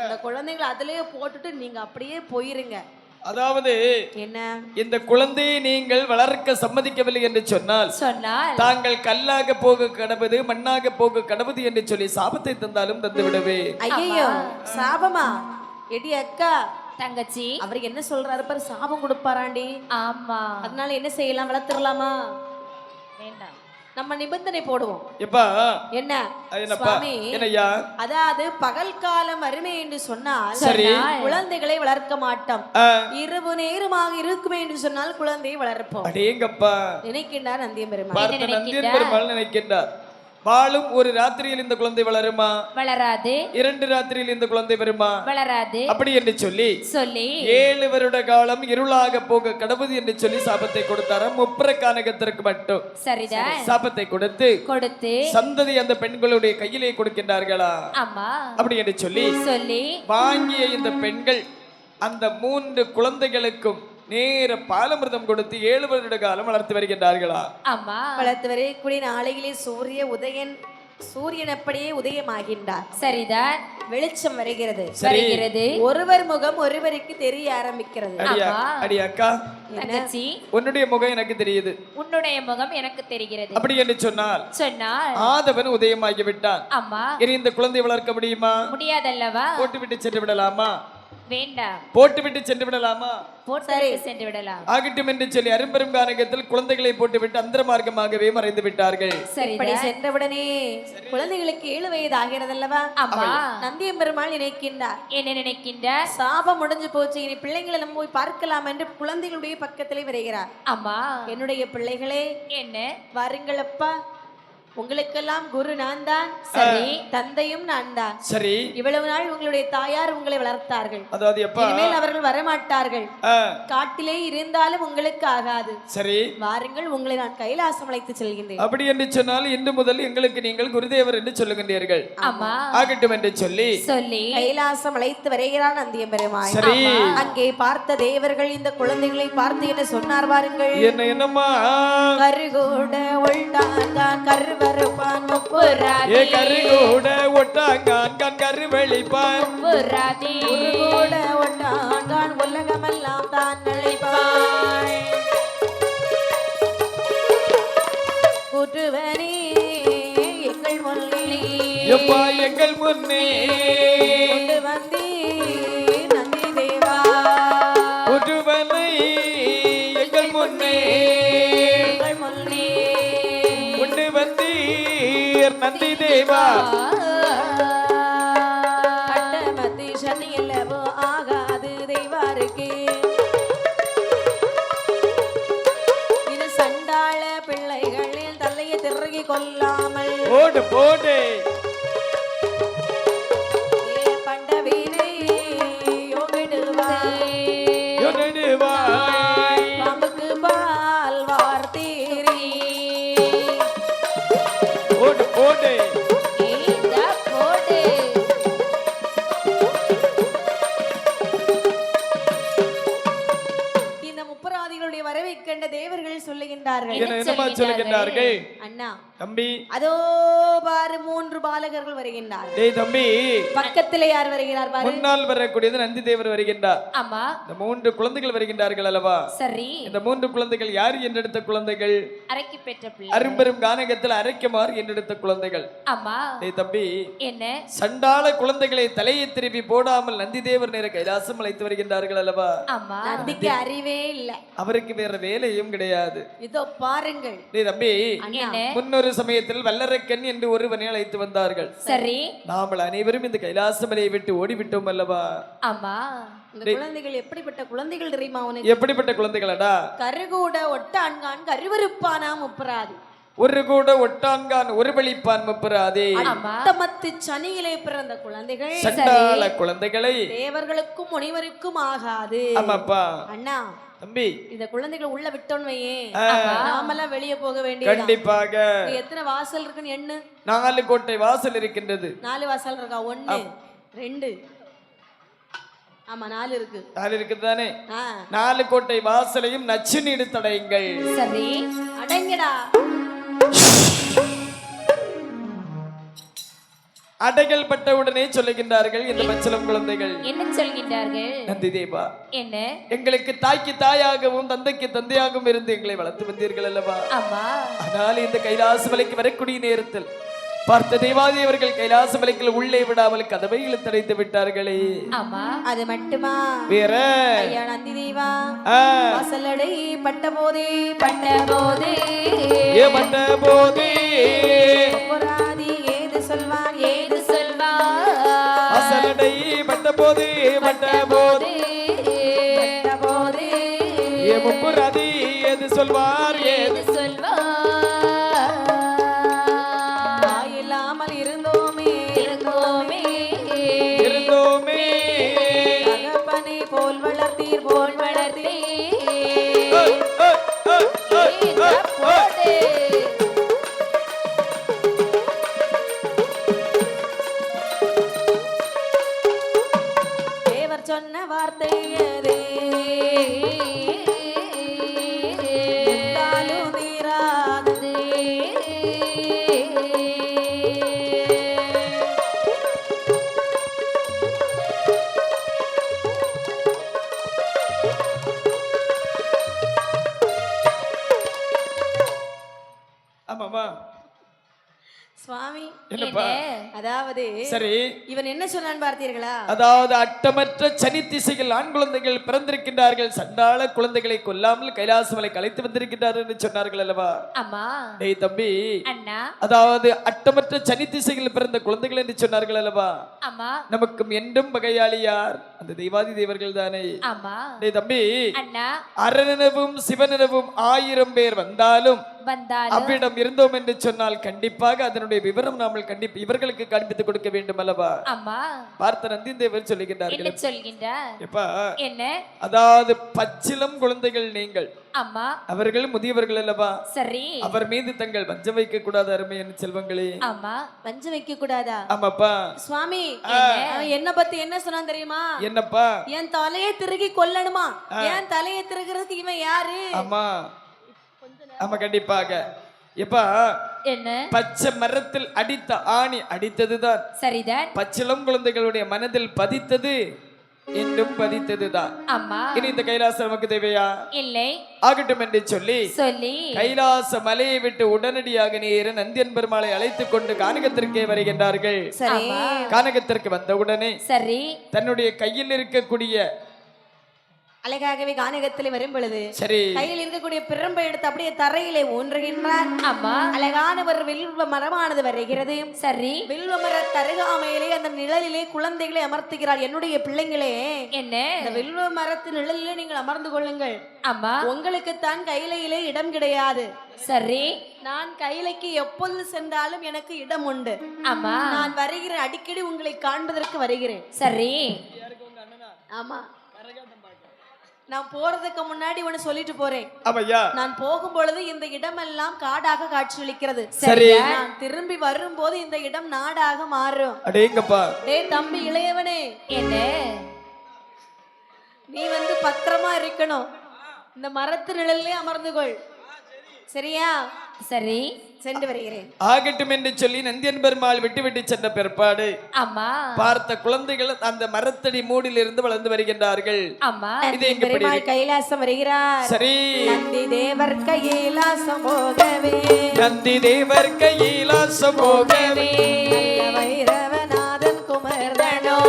இந்த குழந்தைகளை அதிலேயே போட்டுட்டு நீங்க அப்படியே போயிருங்க. அதாவது என்ன இந்த குழந்தையை நீங்கள் வளர்க்க சம்மதிக்கவில்லை என்று சொன்னால் தாங்கள் கல்லாக போக கடவுது மண்ணாக போக கடவுது என்று சொல்லி சாபத்தை தந்தாலும் தந்து விடவே. ஐயோ சாபமா? எடி அக்கா தங்கச்சி அவருக்கு என்ன சொல்றாரு பாரு, சாபம் கொடுப்பாராண்டி. ஆமா அதனால என்ன செய்யலாம், வளர்த்துடலாமா? வேண்டாம், நம்ம நிபந்தனை போடுவோம். எப்பா என்ன என்னப்பா சுவாமி, என்னய்யா அதாவது பகல் காலம் வறுமை என்று சொன்னால் சரி குழந்தைகளை வளர்க்க மாட்டோம். ஆ, இரவு நேரமாக இருக்குமே என்று சொன்னால் குழந்தையை வளர்ப்போம் அடேங்கப்பா நினைக்கின்றார் நந்தியம் பெருமாள். பார்த்த நந்தியன் பெருமாள் நினைக்கின்றார். வாழும் ஒரு ராத்திரியில் இந்த குழந்தை வளருமா? வளராது. 2 ராத்திரியில் இந்த குழந்தை வருமா? வளராது. அப்படி என்று சொல்லி சொல்லி 7 வருட காலம் இருளாக போக கடவுது என்று சொல்லி சாபத்தை கொடுத்தாராம். முப்புறக்கானகத்திற்கு மட்டும் சரிதான் சாபத்தை கொடுத்து கொடுத்து சந்ததி அந்த பெண்களுடைய கையிலே கொடுக்கின்றார்களா? ஆமா அப்படி என்று சொல்லி சொல்லி வாங்கிய இந்த பெண்கள் அந்த 3 குழந்தைகளுக்கும் நேர பாலமிர்தம் கொடுத்து 7 வருட காலம் வளர்த்து வருகின்றார்களா? ஆமா வளர்த்து வரக்கூடிய நாளையிலே சூரியன் அப்படியே உதயமாகின்றார். சரிதான் வெளிச்சம் வருகிறது. வருகிறது. ஒருவர் முகம் ஒருவருக்கு தெரிய ஆரம்பிக்கிறது. அடி அக்கா தங்கச்சி உன்னுடைய முகம் எனக்கு தெரியுது, உன்னுடைய முகம் எனக்கு தெரிகிறது. அப்படி என்று சொன்னால் சொன்னால் ஆதவன் உதயமாகி விட்டான். ஆமா இனி இந்த குழந்தை வளர்க்க முடியுமா? முடியாதல்லவா? போட்டு விட்டு சென்று விடலாமா? வேண்டாம், போட்டு விட்டு சென்று விடலாமா? போட்டு சென்று விடலாம். ஆகட்டும் என்று சொல்லி அரும்பெரும் கானகத்தில் குழந்தைகளை போட்டுவிட்டு அந்த மார்க்கமாகவே மறைந்து விட்டார்கள். இப்படி சென்றவுடனே குழந்தைகளுக்கு 7 வயது ஆகிறது அல்லவா? ஆமா நந்தியம் பெருமாள் நினைக்கின்றார், என்ன நினைக்கின்றார்? சாபம் முடிஞ்சு போச்சு, இனி பிள்ளைங்களை நம்ம போய் பார்க்கலாம் என்று குழந்தைகளுடைய பக்கத்திலே வருகிறார். ஆமா என்னுடைய பிள்ளைகளே என்ன வாருங்களப்பா, உங்களுக்கெல்லாம் குரு நான் தான், சரி தந்தையும் நான் தான். சரி இவ்வளவு நாள் உங்களுடைய தாயார் உங்களை வளர்த்தார்கள், அதாவது எப்பா இனிமேல் அவர்கள் வரமாட்டார்கள். ஆ, காட்டிலே இருந்தாலும் உங்களுக்கு ஆகாது. சரி வாருங்கள், உங்களை நான் கைலாசம் அழைத்து செல்கின்றேன். அப்படி என்று சொன்னால் இன்று முதல் எங்களுக்கு நீங்கள் குருதேவர் என்று சொல்லுகின்றீர்கள். ஆமா ஆகட்டும் என்று சொல்லி சொல்லி கைலாசம் அழைத்து வருகிறான் நந்தியம் பெருமாள். சரி அங்கே பார்த்த தேவர்கள் இந்த குழந்தைகளை பார்த்து என்ன சொன்னார் பாருங்கள். என்னம்மா கருகூட உள்டாங்கான் கருவருப்பான் முப்புராதி, ஏ கருகூட ஒட்டாங்கான் கண் கருவெளிப்பான் முப்புராதி, கருகூட உள்டாங்கான் உலகமெல்லாம் தான் நிலைப்பாய். கூற்றுவனே எங்கள் முன்னே, எப்பா எங்கள் முன்னே கொண்டு வந்தே நந்தி தேவா, ஒருவனை எங்கள் முன்னே எங்கள் முன்னே கொண்டு வந்தீர் நந்தி தேவா. அட்டமத்தி சனி அல்லவோ ஆகாது தெய்வாருக்கு, இது சண்டாள பிள்ளைகளில் தலையை திருகி கொள்ளாமல் போடு போடு பண்டவீனை யோகிடுவாய், யோனிடுவாய். பாம்புக்கு பால் வார்த்தீரி. போடு போடு இந்த போடு இந்த முப்பராதிகளுடைய வரவை கண்ட தேவர்கள் சொல்லுகின்றார்கள், என்ன என்னமா சொல்லுகின்றார்கள் அண்ணா தம்பி அதோ பாரு 3 பாலகர்கள் வருகின்றார். டேய் தம்பி பக்கத்திலே யார் வருகிறார் பாரு. முன்னால் வரக்கூடியது நந்தி தேவர் வருகின்றார். ஆமா இந்த 3 குழந்தைகள் வருகின்றார்கள் அல்லவா? சரி இந்த 3 குழந்தைகள் யார் என்றெடுத்த குழந்தைகள்? அரைக்கு பெற்ற பிள்ளை. அரும்பெரும் கானகத்தில் அரைக்குமாறு என்றெடுத்த குழந்தைகள். ஆமா டேய் தம்பி என்ன சண்டாள குழந்தைகளை தலையை திருப்பி போடாமல் நந்தி தேவர் நேர கைலாசம் அழைத்து வருகின்றார்கள் அல்லவா? ஆமா நந்திக்கு அறிவே இல்ல. அவருக்கு வேற வேலையும் கிடையாது. இதோ பாருங்கள். டேய் தம்பி என்ன முன்னொரு சமயத்தில் வல்லரக்கன் என்று ஒருவனை அழைத்து வந்தார்கள். சரி நாமல் அனைவரும் இந்த கைலாசமலையை விட்டு ஓடிவிட்டோம் அல்லவா? ஆமா இந்த குழந்தைகள் எப்படிப்பட்ட குழந்தைகள் தெரியுமா உனக்கு? எப்படிப்பட்ட குழந்தைகளடா? கருகூட ஒட்ட அன்கான் கருவருப்பானா முப்பராது. ஒரு கூட ஒட்டான்கான் ஒரு பலிப்பான் முப்பராதே. அட்டமத்து சனியிலே பிறந்த குழந்தைகள் சண்டாள குழந்தைகளை தேவர்களுக்கும் முனிவருக்கும் ஆகாது. ஆமாப்பா அண்ணா தம்பி இந்த குழந்தைகள் உள்ள விட்டோன்னு வையே நாமெல்லாம் வெளியே போக வேண்டியது. கண்டிப்பாக எத்தனை வாசல் இருக்குன்னு எண்ணு. 4 கோட்டை வாசல் இருக்கின்றது. 4 வாசல் இருக்கா? 1 2 ஆமா 4 இருக்கு. 4 இருக்குதானே? 4 கோட்டை வாசலையும் நச்சு நீடு தடையுங்கள். சரி அடங்கடா. அடைகள் பட்ட உடனே சொல்லுகின்றார்கள் இந்த பச்சளம் குழந்தைகள். என்ன சொல்கின்றார்கள்? நந்தி தேவா என்ன எங்களுக்கு தாய்க்கு தாயாகவும் தந்தைக்கு தந்தையாகவும் இருந்து எங்களை வளர்த்து வந்தீர்கள் அல்லவா? ஆமா ஆனால் இந்த கைலாச மலைக்கு வரக்கூடிய நேரத்தில் பார்த்த தேவாதி அவர்கள் கைலாச மலைக்குள் உள்ளே விடாமல் கதவை இழுத்தடைத்து விட்டார்களே. ஆமா அது மட்டுமா வேற ஐயா நந்தி தேவா வாசலடை பட்ட போதே ஏமட்ட போதே பொறாதி ஏது சொல்வான் ஏது சொல்வார் வாசலடை பட்ட போதே முப்புராதி ஏது சொல்வார் ஏது சொல்வார் இல்லாமல் இருந்தோமே தகப்பனை போல் வளர்த்தீர் தேவர் சொன்ன வார்த்தை எதே தாலும் தீராதது. ஆமாமா சுவாமி என்னப்பா? அதாவது சரி இவன் என்ன சொன்னான் பார்த்தீர்களா? அதாவது அட்டமற்ற சனி திசையில் ஆண் குழந்தைகள் பிறந்திருக்கின்றார்கள். சண்டாள குழந்தைகளை கொல்லாமல் கைலாசமலை கலைத்து வந்திருக்கின்றார்கள் என்று சொன்னார்கள் அல்லவா? ஆமா டேய் தம்பி அண்ணா அதாவது அட்டமற்ற சனி திசையில் பிறந்த குழந்தைகள் என்று சொன்னார்கள் அல்லவா? ஆமா நமக்கும் என்றும் பகையாளி யார்? அந்த தெய்வாதி தேவர்கள் தானே. ஆமா டேய் தம்பி அண்ணா அரணனவும் சிவனனவும் 1000 பேர் வந்தாலும் அவ்விடம் இருந்தோம் என்று சொன்னால் கண்டிப்பாக அதனுடைய விவரம் நாமல் இவர்களுக்கு காண்பித்துக் கொடுக்க வேண்டும் அல்லவா? ஆமா பார்த்த நந்தி தேவர் சொல்லுகின்றார்கள். என்ன சொல்கின்றார்? எப்பா என்ன அதாவது பச்சிலம் குழந்தைகள் நீங்கள். ஆமா அவர்கள் முதியவர்கள் அல்லவா? சரி அவர் மீது தங்கள் வஞ்சம் வைக்க கூடாது அருமையான செல்வங்களே. ஆமா வஞ்சம் வைக்க கூடாதா? ஆமாப்பா சுவாமி என்ன பத்தி என்ன சொன்னா தெரியுமா? என்னப்பா? என் தலையை திருகி கொல்லணுமா? என் தலையை திருகிறதுக்கு இவன் யாரு? ஆமா ஆமா கண்டிப்பாக. எப்பா என்ன பச்சை மரத்தில் அடித்த ஆணி அடித்ததுதான் சரிதான். பச்சிளம் குழந்தைகளுடைய மனதில் பதித்தது என்றும் பதித்ததுதான். ஆமா இனி இந்த கைலாசம் நமக்கு தேவையா? இல்லை ஆகட்டும் என்று சொல்லி கைலாச மலையை விட்டு உடனடியாக நேர நந்தியன் பெருமாளை அழைத்துக் கொண்டு கானகத்திற்கே வருகின்றார்கள். கானகத்திற்கு வந்தவுடனே சரி தன்னுடைய கையில் இருக்கக்கூடிய அழகாகவே கானகத்தில் வரும் பொழுது சரி கையில் இருக்கக்கூடிய பிரம்பை எடுத்து அப்படியே தரையிலே ஊன்றுகின்றார். ஆமா அழகான ஒரு வில்வ மரமானது வருகிறது. சரி வில்வ மர தருகாமையிலே அந்த நிழலிலே குழந்தைகளை அமர்த்துகிறார். என்னுடைய பிள்ளைங்களே என்ன இந்த வில்வ மரத்து நிழலிலே நீங்கள் அமர்ந்து கொள்ளுங்கள். ஆமா உங்களுக்கு தான் கையிலே இடம் கிடையாது. சரி நான் கையிலைக்கு எப்பொழுது சென்றாலும் எனக்கு இடம் உண்டு. ஆமா நான் வருகிறேன், அடிக்கடி உங்களை காண்பதற்கு வருகிறேன். சரி ஆமா நான் போறதுக்கு முன்னாடி ஒன்னு சொல்லிட்டு போறேன். நான் போகும் பொழுது இந்த இடமெல்லாம் காடாக காட்சியளிக்கிறது. சரி நான் திரும்பி வரும்போது இந்த இடம் நாடாக மாறும். அடேங்கப்பா. டேய் தம்பி இளையவனே, என்ன நீ பத்திரமா இருக்கணும். இந்த மரத்து நிழல்லே அமர்ந்து கொள். சரியா? சரி, சென்று வருகிறேன். ஆகட்டும் என்று சொல்லி நந்தியன் பெருமாள் விட்டு சென்ற பிற்பாடு அம்மா பார்த்த குழந்தைகள் அந்த மரத்தடி மூடில் இருந்து வளர்ந்து வருகின்றார்கள். அம்மா இது எங்க பெருமாள் கைலாசம் வருகிறார். சரி, நந்தி தேவர் கைலாசம் போகவே, நந்தி தேவர் கைலாசம் போகவே, வைரவநாதன் குமர்தனோ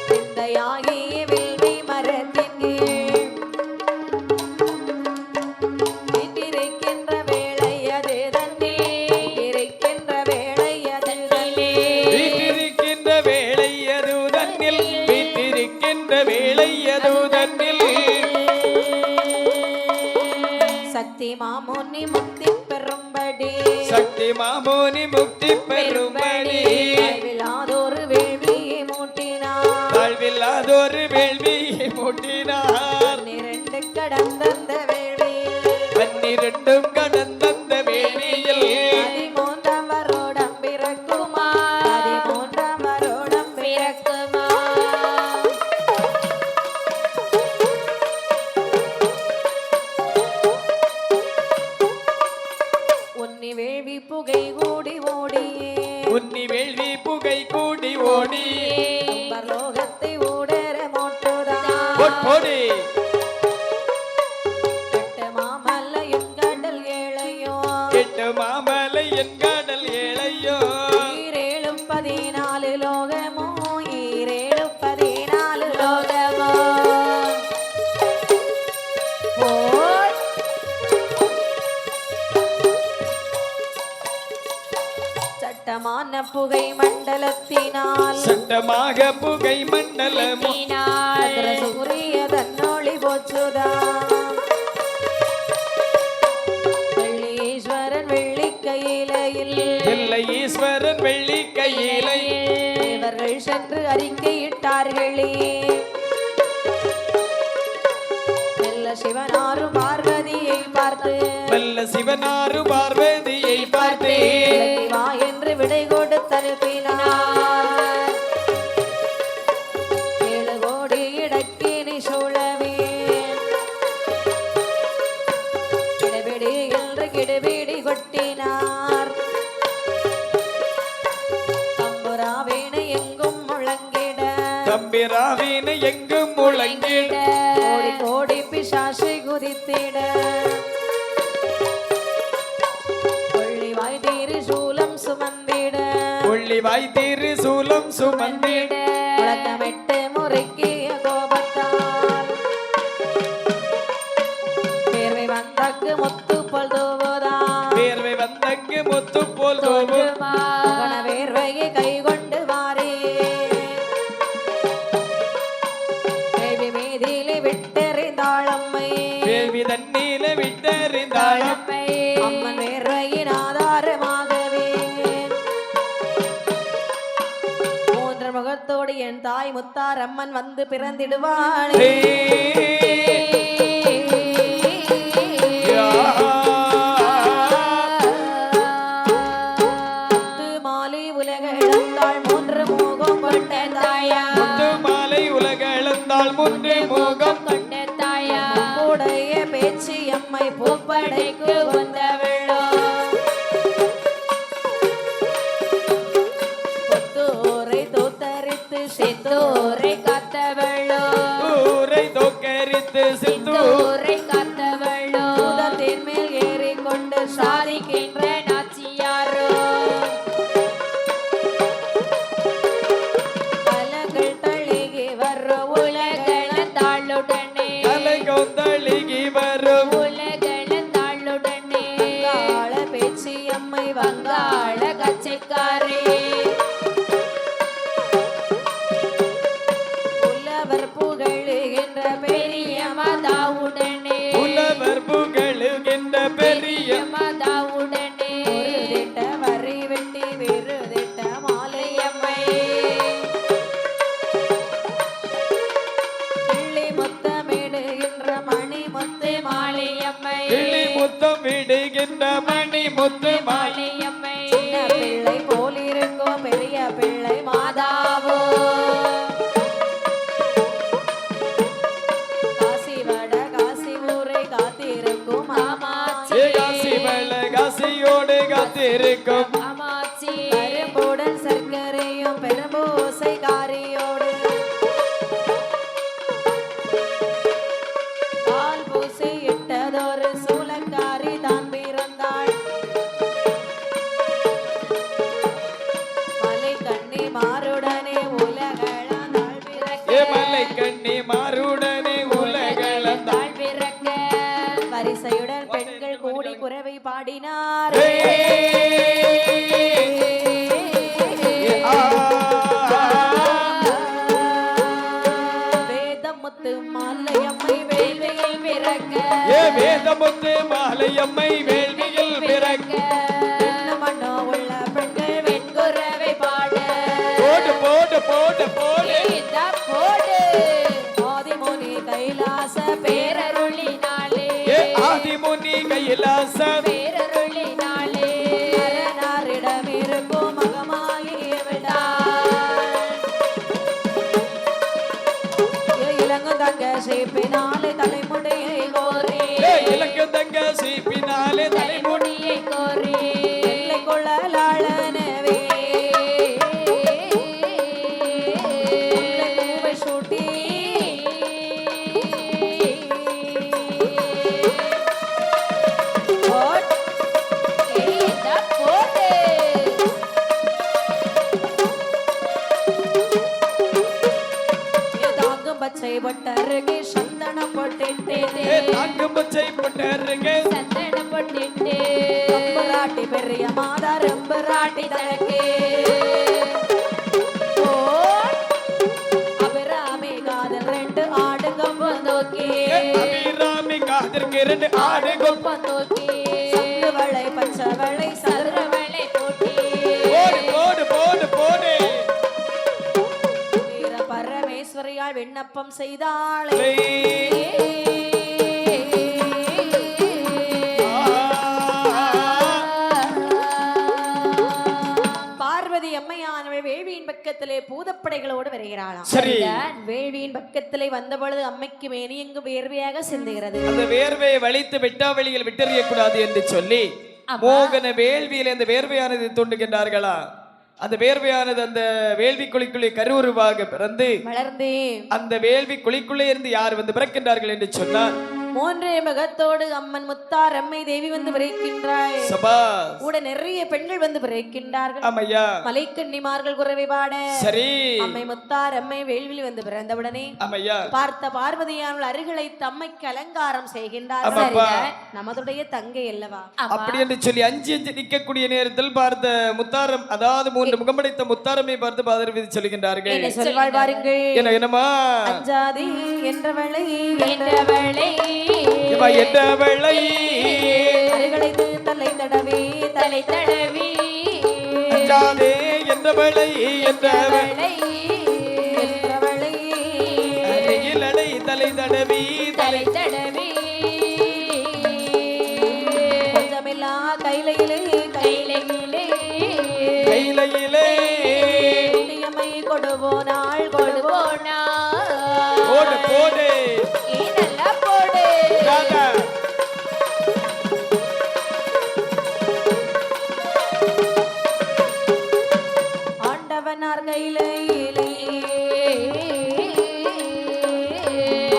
சிந்தையாகிய வில்வி மரத்தின் கீழ் வீற்றிருக்கின்ற வேளை அது தன்னில், வீற்றிருக்கின்ற வேளை அது தன்னில், வீட்டிருக்கின்ற வேளை அது தன்னில், வீட்டிருக்கின்ற வேளை அது தன்னில், சக்தி மாமுனி முக்தி பெறும்படி, சக்தி மாமோனி முக்தி பெறும்படி, வாழ்விலாதொரு வேள்வியை மூட்டினார், வாழ்வில்லாதொரு வேள்வியை மூட்டினார். 12 கடந்தந்த வேள்வியில், 12 கடந்தந்த வேளையில் 13ஆம் வருடம் பிறக்குமா, 13ஆம் வருடம் பிறக்குமா. உன்னி வேள்வி புகை கூடி ஓடியே, உன்னி வேள்வி புகை கூடி ஓடி பரலோகத்தை ஊடர மோட்டுதான், போடி எட்டு மாமல்லையும் கடல் ஏழையோ, 8 மாமலை என் கடல் ஏழையோ, ஈரேழும் 14 லோகமோ, ஈரேழும் 14 லோகமோ. போய் சட்டமான புகை மண்டலத்தினால், சட்டமாக புகை மண்டலமோ, சந்திர சூரிய தன்னொளி போச்சுதான், வெள்ளீஸ்வரன் வெள்ளி கையிலையில், எல்லை ஈஸ்வரன் வெள்ளி கையிலை, தேவர்கள் சென்று அறிக்கையிட்டார்களே, மெல்ல சிவனாரும் பார்வதியை பார்த்து, வல்ல சிவனாரு பார்வதியை பார்த்தே, விலகி வா என்று விடை கொடுத்தனுப்பினார். 7 கோடி இடக்கினி சூழவே, கிடுபிடி என்று கிடுபிடி கொட்டினார். தம்புராவேணை எங்கும் முழங்கிட, தம்பிராவினை எங்கும் முழங்கிட, கோடி கோடி பிசாசை குதித்திட, கொள்ளிவாய் திரிசூலம் சுமந்திட, கொள்ளிவாய் திரு சூலம் சுமந்திட, முழக்கமிட்டு முறுக்கிய கோபத்தால், பேர்வை வந்தக்கு முத்து போல் தூவுதான், வேர்வை வந்தங்கு முத்து போல் தோவும், மகன வேர்வையை கை கொண்டு வாரே, கேள்வி மீதிலே விட்டெறிந்தாள் அம்மை, வேள்வி தண்ணீல விட்டறிந்தாளம், அம்மன் வேர்வையின் ஆதாரமாகவே, 3 முகத்தோடு என் தாய் முத்தார் அம்மன் வந்து பிறந்திடுவாளே. முத்து மாலை உலக இழந்தாள் 3 முகம் கொண்ட தாயா, முத்து மாலை உலக இழந்தாள் 3 முகம், கொண்ட தாயா, உடைய பேச்சு எம்மை பூப்படைக்கு வந்தவளோ, புத்தூரை தூத்தரித்து சித்தூரை காத்தவளோ, ஊரை தோக்கரித்து சித்தூர், சித்தூரை காத்தவளோ, தூதத்தின் மேல் ஏறிக்கொண்டு சாதிக்கின்ற நாச்சியாரோ, பலங்கள் தழுகி வர்ற உலகளந்தாளுடனே, தலை கொந்தளிகி வரும், உலகளந்தாளுடனே, கால பேச்சு எம்மை வங்காள கச்சைக்காரே, புலவர் புகழுகின்ற பெரிய மதாவுடனே, புலவர் புகழுகின்ற பெரிய மதாவுடனே, விருதிட்ட வரி வெட்டி விருதிட்ட மாலையம்மை, கிள்ளி முத்தமிடுகின்ற மணி முத்து மாலையம்மை, கிளி முத்தம் விடுகின்ற மணி முத்து மாலை, மாலையம்மை, சின்ன பிள்ளை போலிருக்கும் இருக்கும் அமாச்சி கரும்புடன் சர்க்கரையும் பெரும்பூசை காரியோடு பால் பூசி இட்டதொரு சூலக்காரி தான் பிறந்தாள். மலை கண்ணி மாறுடனே உலகளந்தாள் பிறக்க. மலை கண்ணி மாறுடனே உலகளந்தாள் பிறக்க வரிசையுடன் பெண்கள் கூடி குரவை பாடினார். வேதமுத்து மாலையம்மை வேள்வியில் பிறக்க. வேதமுத்து மாலையம்மை வேள்வியில் பிறக்க. மண்ணோ உள்ள பெண்கள் வெண்குரவை பாட. போடு போடு போடு போடு போடு ஆதிமுனி கைலாச பேரருளினாலே ஆதிமுனி கைலாச பேரருளினாலே பேரனாரிடம் இருக்கும் மகமாகிய விட்டார். இளங்கும் தங்க சேப்பினாலே தலைமுடியை கோரி. இலங்கு தங்க சீப்பினாலே தலைமுடியை கோரி வெள்ளை கொள்ளலாளனவே பூவை சூட்டி போடு தாங்கும் பச்சை பட்டருகே சந்தனம் போட்டிட்டே. தாங்கும் பச்சை பட்டருங்க சந்தனம் போட்டுட்டு ரம்பராட்டி பெரிய மாதா ரம்பராட்டி தனக்கே. அபிராமி காதல் ரெண்டு ஆடுங்க போந்தோக்கி. அபிராமி காதிற்கு 2 ஆடு பந்தோக்கி வளை பச்சவளை சதுர சதுரவளை போட்டி போடு போடு போடு போடு வீர பரமேஸ்வரியால் விண்ணப்பம் செய்தாளே. பார்வதி அம்மையானவள் வேள்வியின் பக்கத்திலே பூதப்படைகளோடு வருகிறாளாம். சரி வேள்வியின் பக்கத்திலே வந்த பொழுது அம்மைக்கு மேனியங்கு வேர்வையாக சிந்துகிறது. அந்த வேர்வையை வலித்து வெட்டாவெளியில் விட்டறிய கூடாது என்று சொல்லி மோகன வேள்வியில் அந்த வேர்வையானது தோண்டுகின்றார்களா. அந்த வேர்வையானது அந்த வேள்வி குழிக்குள்ளே கருவுருவாக பிறந்து வளர்ந்தே அந்த வேள்வி குழிக்குள்ளே இருந்து யார் வந்து பிறக்கின்றார்கள் என்று சொன்னார். மூன்றே முகத்தோடு அம்மன் முத்தார் அம்மை தேவி வந்து பிறக்கின்றாள். சபாஸ் கூட நிறைய பெண்கள் வந்து பிறக்கின்றார்கள். ஆமையா மலைக்கன்னிமார்கள் குறவை பாட. சரி அம்மை முத்தார் அம்மை வேள்வியில் வந்து பிறந்தவுடனே ஆமையா பார்த்த பார்வதியானவள் அருகளை தம்மைக்கு அலங்காரம் செய்கின்றார்கள். ஆமாப்பா. நமதுடைய தங்கை அல்லவா. அப்படி என்று சொல்லி அஞ்சு அஞ்சு நிற்கக்கூடிய நேரத்தில் பார்த்த முத்தாரம் அதாவது 3 முகமடைத்த முத்தாரமை பார்த்து பாதரவி சொல்லுகின்றார்கள். என்ன சொல்வாள் பாருங்கள். என்னமா அஞ்சாதி என்றவளை என்றவளை என்னவளை அருகளைத்து தலை தடவி தலை தடவி அஞ்சாதே என்றவளை என்றவளை என்றவளை அருகிலடை தலை தடவி தலை தடவி கொஞ்சமில்லா கைலையிலே கையிலே கையிலே கைலையம்மை கொடுவோனாள் கொடுவோனா. போடு போடு நல்லா போடு ராதா. ஆண்டவனார் கையிலே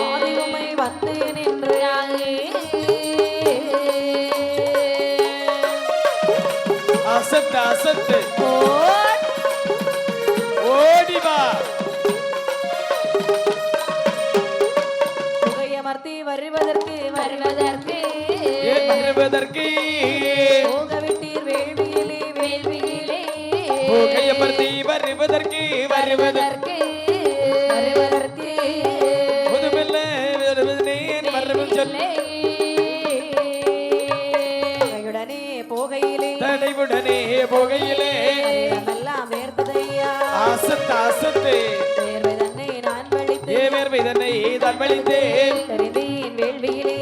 ஆதிவுமை வந்து நின்று அசத்து அசத்து ஓடி வா புகையமர்த்தி வருவதற்கு வருவதற்கு வருவதற்கு போக விட்டீர் வேள்வியிலே வேள்வியிலே புகையமர்த்தி வருவதற்கு வருவதற்கு வருவதற்கு புதுமெல்ல வருவதே வரவும் சொல்லே கையுடனே போகையிலே தடைவுடனே போகையிலே எல்லாம் வேர்த்ததையா அசத்து அசத்து வேர்வை தன்னை நான் வழித்து வேர்வை தன்னை தான் வழித்தேன் தெரிந்தேன் வேள்வியிலே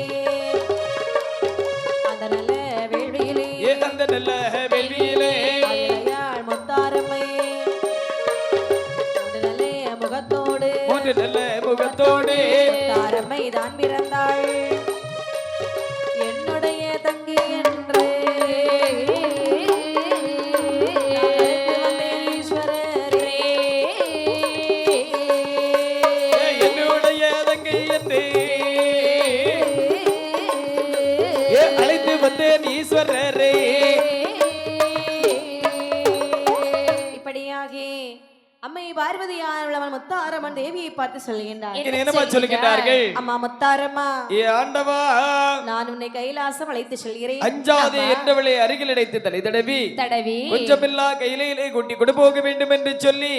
அந்த நல்ல வேள்வியிலே அந்த நல்ல வேள்வியிலே அயலையாள் முத்தாரம்மை அந்த நல்ல முகத்தோடு மூன்று நல்ல முகத்தோடு முத்தாரம்மை தான் பிறந்தாள் என்னுடைய தங்கி என்று அம்மை பார்வதியானவள் முத்தாரம்மன் தேவியை பார்த்து சொல்லுகின்றார். என்னமா சொல்லுகின்றார்கள்? அம்மா முத்தாரம்மா, ஏ ஆண்டவா, நான் உன்னை கைலாசம் அழைத்து செல்கிறேன். அஞ்சாதே என்றவளை அருகில் அடைத்து தலை தடவி கொஞ்சமில்லா கையிலே கொட்டி கொண்டு போக வேண்டும் என்று சொல்லி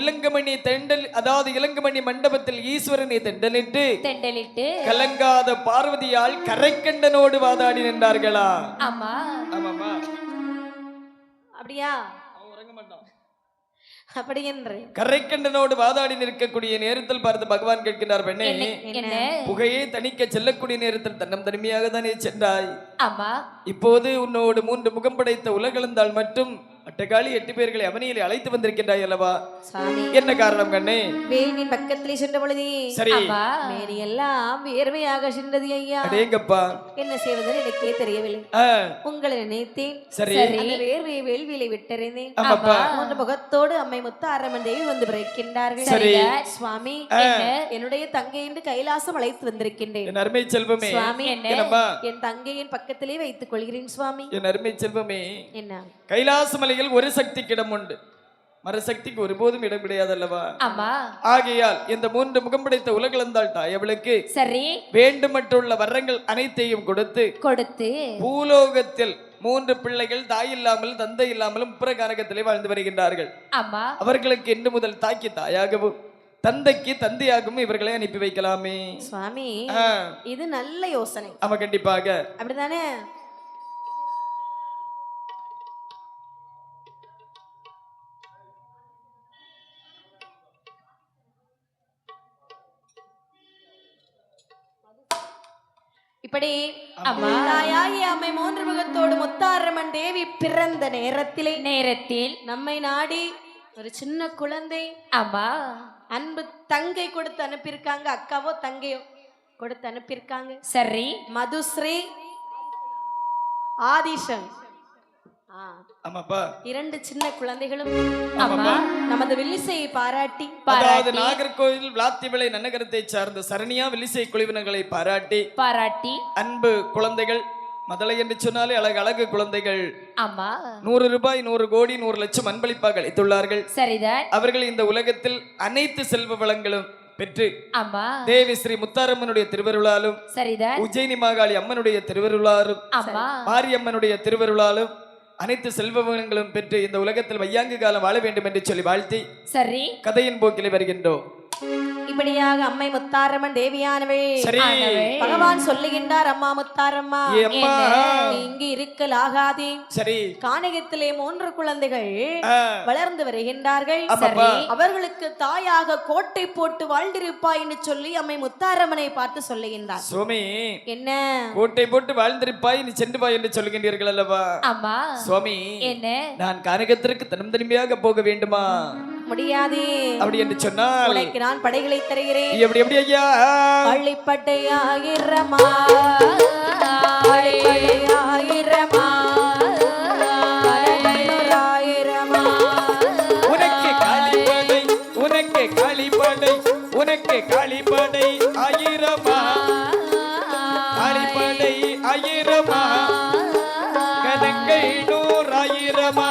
இளங்கமணி தெண்டல், அதாவது இளங்கமணி மண்டபத்தில் ஈஸ்வரனை தெண்டலிட்டு கலங்காத பார்வதியால் கரைக்கண்டனோடு வாதாடி நின்றார்களா? ஆமாமா. அப்படியா? அப்படி என்று கரைக்கண்டனோடு வாதாடி நிற்கக்கூடிய நேரத்தில் பார்த்து பகவான் கேட்கிறார், பெண்ணே, புகையை தணிக்க செல்லக்கூடிய நேரத்தில் தன்னம் தனிமையாக தானே சென்றாய்? இப்போது உன்னோடு 3 முகம் படைத்த உலகளந்தால் மட்டும் அட்டகாளி 8 பேர்களை அவனியிலே அழைத்து வந்திருக்கின்றாய் அல்லவா? என்ன காரணம் கண்ணே? வேலின் பக்கத்திலே சென்ற பொழுது சரி, மேனி எல்லாம் வேர்வையாக சென்றது ஐயா. அடேங்கப்பா, என்ன செய்வது எனக்கே தெரியவில்லை. உங்களை நினைத்தேன். சரி, அந்த வேர்வையை வேள்வியிலே விட்டறிந்தேன். ஆமாப்பா. 3 முகத்தோடு அம்மை முத்தாரம்மன் தேவி வந்து பிறக்கின்றார்கள். சரி சுவாமி, என்னுடைய தங்கை என்று கைலாசம் அழைத்து வந்திருக்கின்றேன். என் அருமை செல்வமே, சுவாமி, என் தங்கையின் பக்கத்திலே வைத்துக் கொள்கிறேன் சுவாமி. என் அருமை செல்வமே, என்ன கைலாச மலையில் ஒரு சக்திக்கு இடம் உண்டு, மறுசக்திக்கு ஒருபோதும் இடம் கிடையாது அல்லவா? ஆகையால் இந்த 3 முகம் படைத்த உலகளந்தாள் தாயவளுக்கு சரி வேண்டுமற்றுள்ள வரங்கள் அனைத்தையும் கொடுத்து பூலோகத்தில் 3 பிள்ளைகள் தாய் இல்லாமல் தந்தை இல்லாமலும் புறகாரகத்திலே வாழ்ந்து வருகின்றார்கள். அவர்களுக்கு இன்று முதல் தாக்கி தாயாகவும் தந்தைக்கு தந்தையாகவும் இவர்களை அனுப்பி வைக்கலாமே சுவாமி. இது நல்ல யோசனை. ஆமா, கண்டிப்பாக. அப்படிதானே? இப்படி தாயாகி அம்மை 3 முகத்தோடு முத்தாரம்மன் தேவி பிறந்த நேரத்தில் நம்மை நாடி ஒரு சின்ன குழந்தை அன்பு தங்கை கொடுத்து அனுப்பியிருக்காங்க. அக்காவோ தங்கையோ கொடுத்து அனுப்பியிருக்காங்க. சரி, மதுஸ்ரீ ஆதிஷன். ஆமாப்பா, 2 சின்ன குழந்தைகளும் நமது வில்லிசையை பாராட்டி, அதாவது நாகர்கோவில் விளாத்திவிளை நன்னகரத்தை சார்ந்த சரணியா வில்லிசை குழுவினர்களை பாராட்டி அன்பு குழந்தைகள், மதலை என்று சொன்னாலே அழகு அழகு குழந்தைகள் 100 ரூபாய் 100 கோடி 100 லட்சம் அன்பளிப்பாக அளித்துள்ளார்கள். அவர்கள் இந்த உலகத்தில் அனைத்து செல்வ வளங்களும் பெற்று தேவி ஸ்ரீ முத்தாரம்மனுடைய திருவருளாலும் உஜ்ஜயினி மாகாளி அம்மனுடைய திருவருளாலும் மாரியம்மனுடைய திருவருளாலும் அனைத்து செல்வங்களும் பெற்று இந்த உலகத்தில் வையாங்கு காலம் வாழ வேண்டும் என்று சொல்லி வாழ்த்தி சரி கதையின் போக்கிலே வருகின்றோம். இப்படியாக அம்மை முத்தாரம்மன் தேவியானவள் பகவான் சொல்லுகின்றார், அம்மா முத்தாரம்மா, இங்கு இருக்கலாகாதே. சரி, கானகத்திலே 3 குழந்தைகள் வளர்ந்து வருகின்றார்கள். அவர்களுக்கு தாயாக கோட்டை போட்டு வாழ்ந்திருப்பாய் என்று சொல்லி அம்மை முத்தாரம்மனை பார்த்து சொல்லுகின்றார். சுவாமி, என்ன கோட்டை போட்டு வாழ்ந்திருப்பாய் நீ சென்று பாய் என்று சொல்லுகின்றீர்கள் அல்லவா? சுவாமி, நான் கானகத்திற்கு தனிமையாக போக வேண்டுமா? முடியாது. அப்படி என்று சொன்னால் உனக்கு நான் படைகளை தருகிறேன். எப்படி எப்படி ஐயா? பள்ளிப்பட்டையாயிரமா, பள்ளிப்பட்டையாயிரமா, உனக்கு காளிப்படை, உனக்கு காளிப்படை, உனக்கு காளிப்படை ஆயிரமா, காளிப்படை ஆயிரமா, கதங்கை 100 ஆயிரமா,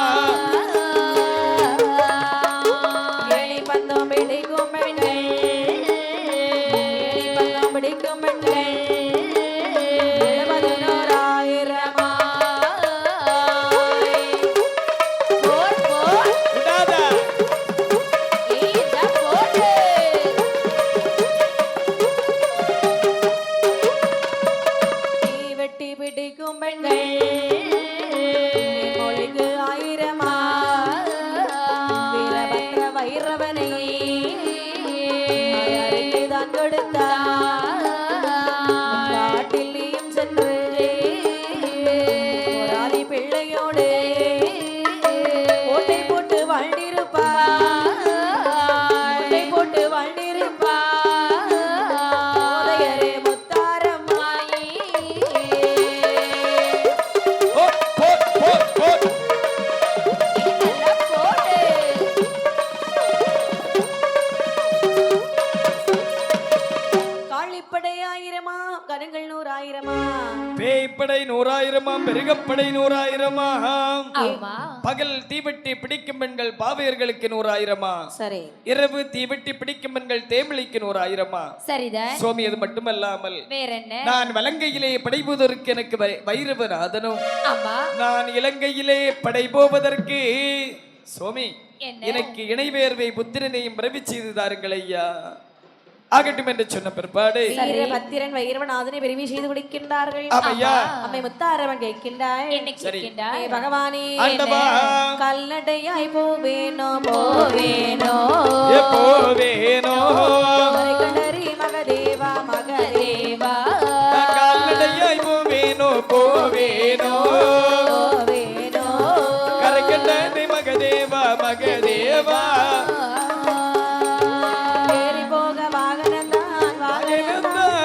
பெருகப்படை 100,000 ஆமா பகல் தீவெட்டி பிடிக்கும் பெண்கள் பாவையர்களுக்கு 100,000 சரி இரவு தீவெட்டி பிடிக்கும் பெண்கள் தேமிழிக்கு 100,000 சரிதான் சுவாமி அது மட்டுமல்லாமல் வேற என்ன நான் வலங்கையிலே படைபோவதற்கு எனக்கு வைரவநாதனும் ஆமா நான் இலங்கையிலே படை போவதற்கு சுவாமி என்ன? எனக்கு இணைவேர்வை புத்திரனையும் பிறவி செய்து தாருங்கள் ஐயா ஆகட்டும் என்று சொன்ன பிற்பாடு வீரபத்திரன் வைரவநாதனை விரும்பி செய்து கொடுக்கின்றார்கள் ஆமையா அம்மை முத்தாரவன் கேட்கின்றாய் என்ன கேட்கின்றார் ஏ பகவானே ஆண்டவா கல்நடையாய் போவேனோ போவேனோ போவேனோ கண்டரி மகதேவா மகதேவா கால்நடையாய் போவேனோ போவேனோ போவேனோ கரைக்கண்டனை மகதேவா மகதேவா ஏறி போக வாகனந்தான் வாகனந்தான்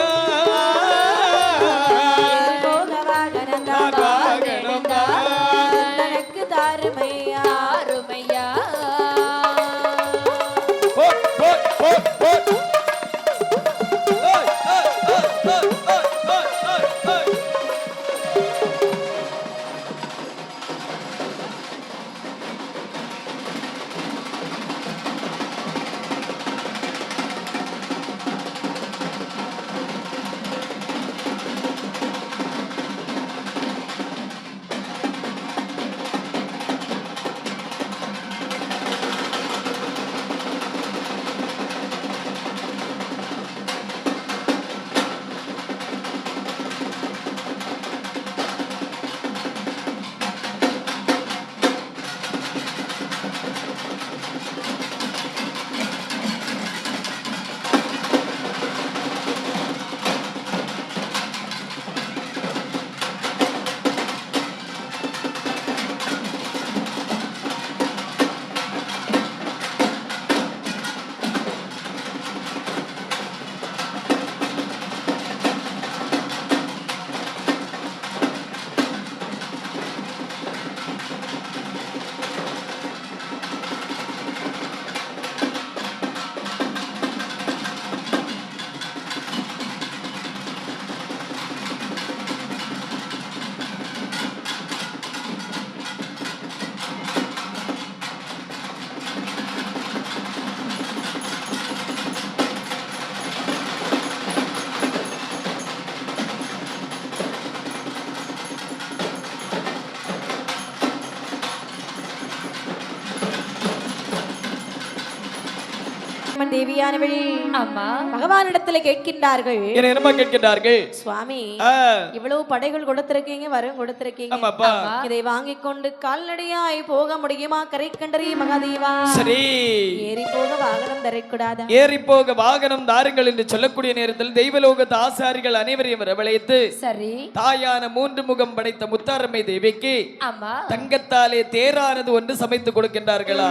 ஏறி போக வாகனந்தான் வாகனந்தான் தனக்கு தாருமையா அருமையா போட் போட் போட் போட் ஓய் ஓய் ஓய் ஓய் ஓய் ஓய் தேவியானவள் ஆமா பகவானிடத்துல கேட்கின்றார்கள் என்ன என்னமா கேட்கின்றார்கள் சுவாமி ஆ, இவ்வளவு படைகள் கொடுத்திருக்கீங்க வரும் கொடுத்திருக்கீங்க ஆமாப்பா இதை வாங்கி கொண்டு கால்நடையாய் போக முடியுமா கரை கண்டறி மகாதேவா சரி ஏறி போக வாகனம் தரக்கூடாதா ஏறி போக வாகனம் தாருங்கள் என்று சொல்லக்கூடிய நேரத்தில் தெய்வலோகத்து ஆசாரிகள் அனைவரையும் வரவழைத்து சரி தாயான 3 முகம் படைத்த முத்தாரம்மை தேவிக்கு ஆமா தங்கத்தாலே தேரானது ஒன்று சமைத்து கொடுக்கின்றார்களா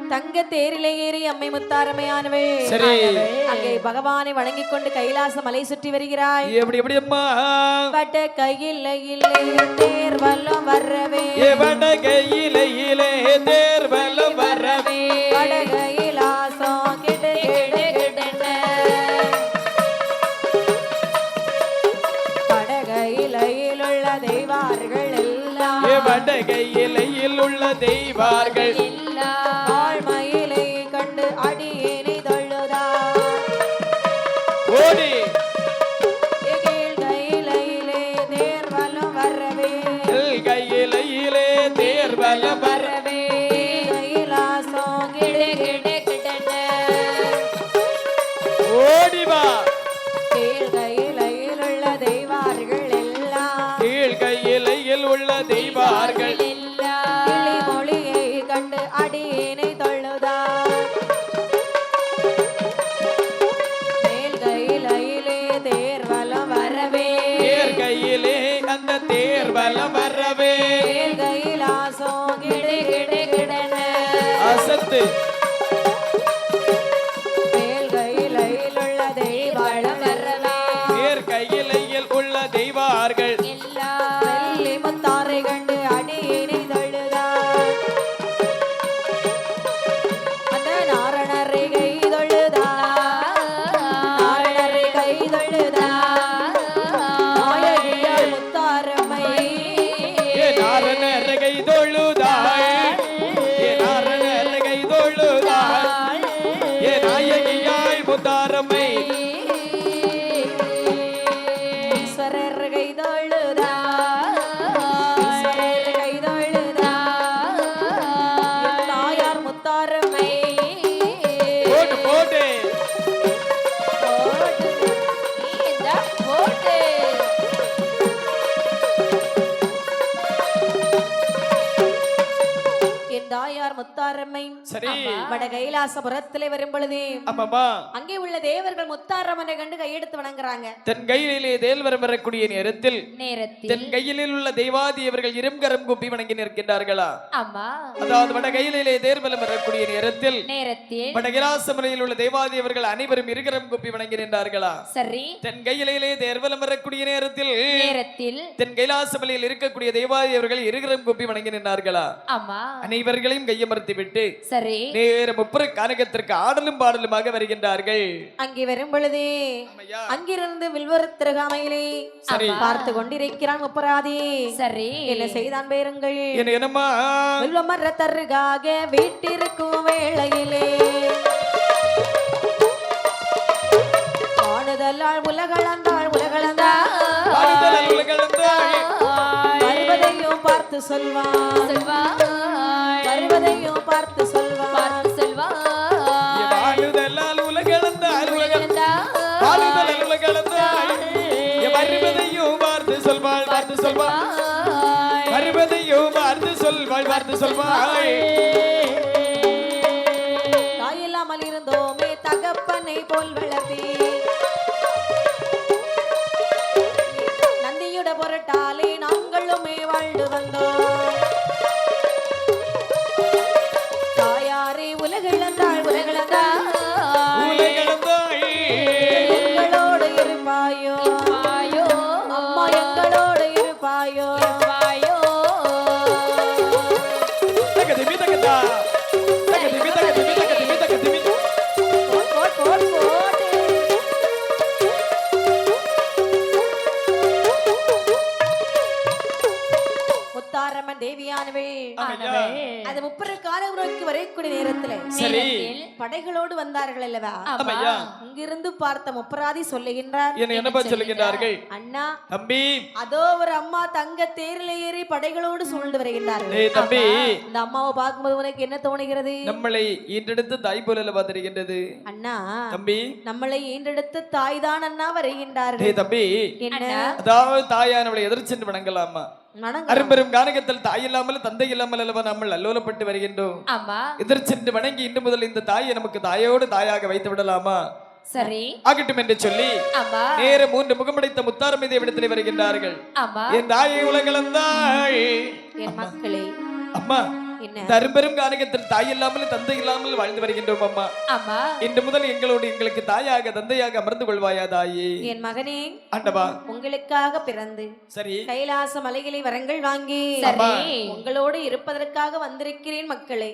தங்க தேரிலே ஏறி அம்மை முத்தாரமையானவள் சரி. அங்கே பகவானை வணங்கிக் கொண்டு கைலாச மலை சுற்றி வருகிறாய் எப்படி எப்படி அம்மா பட்ட கையில் இல்லை தேர் வல்லம் வரவே வட கையிலே தேர்வலம் வரவே வட கைலாசம் கிடு கிடு கிடுன. வடகையிலையில் உள்ள தெய்வார்கள் எல்லாம் வடகையிலையில் உள்ள தெய்வார்கள் ஆழ்மயிலை கண்டு அடியேனை தொழுதா ஓடி கையிலையிலே தேர்வலம் வரவே கையிலையிலே தேர்வலம் வரவே கைலாசம் கிடு கிடு கிடன. ஓடிவா கையிலையில் உள்ள தெய்வார்கள் எல்லாம் கையிலையில் உள்ள தெய்வார்கள் கிளிமொழியை கண்டு அடியேனை தொழுதா மேல் கையிலையிலே தேர்வலம் வரவே கையிலே அந்த தேர்வலம் வரவே மேல் கைலாசம் கிடு கிடு கிடன. அசத்து மேல் கையிலையில் உள்ள தெய்வாளம் வரவே கையிலையில் உள்ள தெய்வார்கள் வெள்ளி முத்தாரை கண்டு அடியேனை தொழுதா அந்த நாரணரை கை தொழுதா நாரணரை கை தொழுதா நாயகியார் முத்தாரம்மை என் தாயார் முத்தாரம்மை சரி வட கைலாசபுரத்திலே வரும் பொழுது ஆமாமா அங்கே உள்ள தேவர்கள் முத்தாரம்மனை கண்டு கையெடுத்து வணங்குறாங்க. தன் கையிலே தேல்வரம் வரக்கூடிய நேரத்தில் தன் கையிலே உள்ள தெய்வாதியவர்கள் இருங்கரம் கூப்பி வணங்கி நிற்கின்றார்களா? ஆமா. அதாவது வட கையிலே தேர்வலம் வரக்கூடிய நேரத்தில் வட கைலாசமலையில் உள்ள தேவாதியவர்கள் அனைவரும் இருகரம் கூப்பி வணங்கி நின்றார்களா? சரி. தன் கையிலே தேர்வலம் வரக்கூடிய நேரத்தில் தன் கைலாசமலையில் இருக்கக்கூடிய தேவாதியவர்கள் இருகரம் கூப்பி வணங்கி நின்றார்களா? ஆமா. அனைவர்களையும் கையமர்த்தி விட்டு சரி நேர முப்புற கானகத்திற்கு ஆடலும் பாடலுமாக வருகின்றார்கள். அங்கே வரும் பொழுது அங்கிருந்து வில்வர திருகாமையிலே பார்த்து கொண்டிருக்கிறான் முப்பராதி. சரி. என்ன செய்தான் பேருங்கள் என்னமா வில்வமர தருகாக வீட்டிற்கும் வேளையிலே ஆணுதலால் உலகளந்தாள் வருவதையும் பார்த்து சொல்வான் வருவதையும் பார்த்து சொல்வான் தாயில்லாமல் இருந்தோமே தகப்பனை போல் வளர்த்தி நந்தியுட பொருட்டாலே நாங்களுமே வாழ்ந்து வந்தோம். தாயாரே உலகிழந்தாள் எங்களோடு இருப்பாயோ அம்மா எங்களோடு இருப்பாயோ முத்தாரம்மன் தேவியானவள் அது முப்பது காலங்களுக்கு வரக்கூடிய நேரத்துல படைகளோடு வந்தார்கள் அல்லவா? அங்கிருந்து பார்த்த முப்பராதி சொல்லுகின்றார். என்ன சொல்லுகின்றார்கள்? அண்ணா தம்பி அதோ ஒரு அம்மா தங்க தேரில் ஏறி படைகளோடு சூழ்ந்து வருகின்றார்கள். தம்பி இந்த அம்மாவை பார்க்கும்போது உனக்கு என்ன தோணுகிறது? நம்மளை ஈன்றெடுத்து தாய் போல பார்த்திருக்கின்றது. அண்ணா தம்பி நம்மளை ஈன்றெடுத்து தாய் தான் அண்ணா வருகின்றார்கள். தம்பி என்ன அதாவது தாயானவளை எதிர் சென்று வணங்கலாமா? அரும்பெரும் கானகத்தில் தாய் இல்லாமல் தந்தை இல்லாமல் அல்லவா நம்ம அல்லோலப்பட்டு வருகின்றோம். எதிர் சென்று வணங்கி இன்று முதல் இந்த தாயை நமக்கு தாயோடு தாயாக வைத்து விடலாமா? சரி ஆகட்டும் என்று சொல்லி நேர 3 முகமடைத்த முத்தாரம்மை தேவிடத்தில் வருகின்றார்கள். என் தாயை உலகளந்தாள் என் மக்களே அம்மா தரும்பெரும் கானகத்தில் தாய் இல்லாமல் தந்தை இல்லாமல் வாழ்ந்து வருகின்றோம் அம்மா. இன்று முதல் எங்களுக்கு தாயாக தந்தையாக அமர்ந்து கொள்வாயா தாயே? என் மகனே ஆண்டவா உங்களுக்காக பிறந்து சரி கைலாச மலைகளை வரங்கள் வாங்கி உங்களோடு இருப்பதற்காக வந்திருக்கிறேன் மக்களே.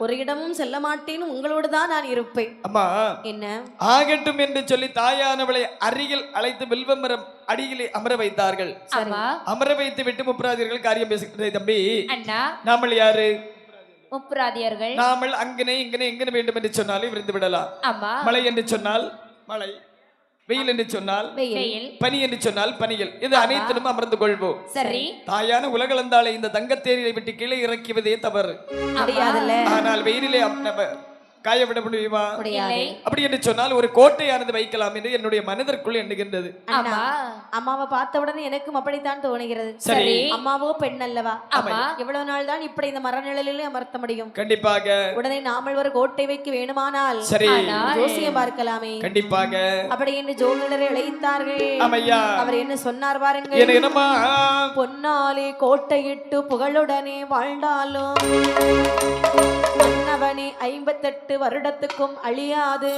ஒரு இடமும் செல்ல மாட்டேன், உங்களோடு தான் நான் இருப்பேன். அம்மா என்ன ஆகட்டும் என்று சொல்லி தாயானவளை அருகில் அழைத்து வில்வமரம் அடியிலே அமர வைத்தார்கள். அமர வைத்து விட்டு முப்பராதியர்கள் காரியம் பேசுகிறேன். தம்பி நாமல் யாரு? முப்பராதியர்கள். நாமல் அங்கனே இங்கனே எங்கன வேண்டும் என்று சொன்னாலும் விருந்து விடலாம். மழை என்று சொன்னால் மழை, வெயில் என்று சொன்னால் வெயில், பனி என்று சொன்னால் பனியில், இது அனைத்திலும் அமர்ந்து கொள்வோம். சரி. தாயான உலகளந்தாளை இந்த தங்கத்தேரியை விட்டு கீழே இறக்குவதே தவறு. ஆனால் வெயிலிலே காய விட முடியுமா? அப்படி என்று சொன்னால் ஒரு கோட்டையானது வைக்கலாம் என்று என்னுடைய மனதிற்குள் எண்ணுகின்றது. அம்மாவை பார்த்த உடனே எனக்கும் அப்படித்தான் தோணுகிறது. சரி அம்மாவோ பெண் அல்லவா? எவ்வளவு நாள் தான் இப்படி இந்த மரநிழலிலே அமர்த்த முடியும்? கண்டிப்பாக உடனே நாமல் ஒரு கோட்டை வைக்க வேணுமானால் சரி ஜோசியம் பார்க்கலாமே. கண்டிப்பாக அப்படி என்று ஜோதிடரை அழைத்தார்கள். அவர் என்ன சொன்னார் பாருங்கள். என்னமா பொன்னாலே கோட்டையிட்டு புகழுடனே வாழ்ந்தாலும் மன்னவனே 58 வருடத்துக்கும் அழியாது.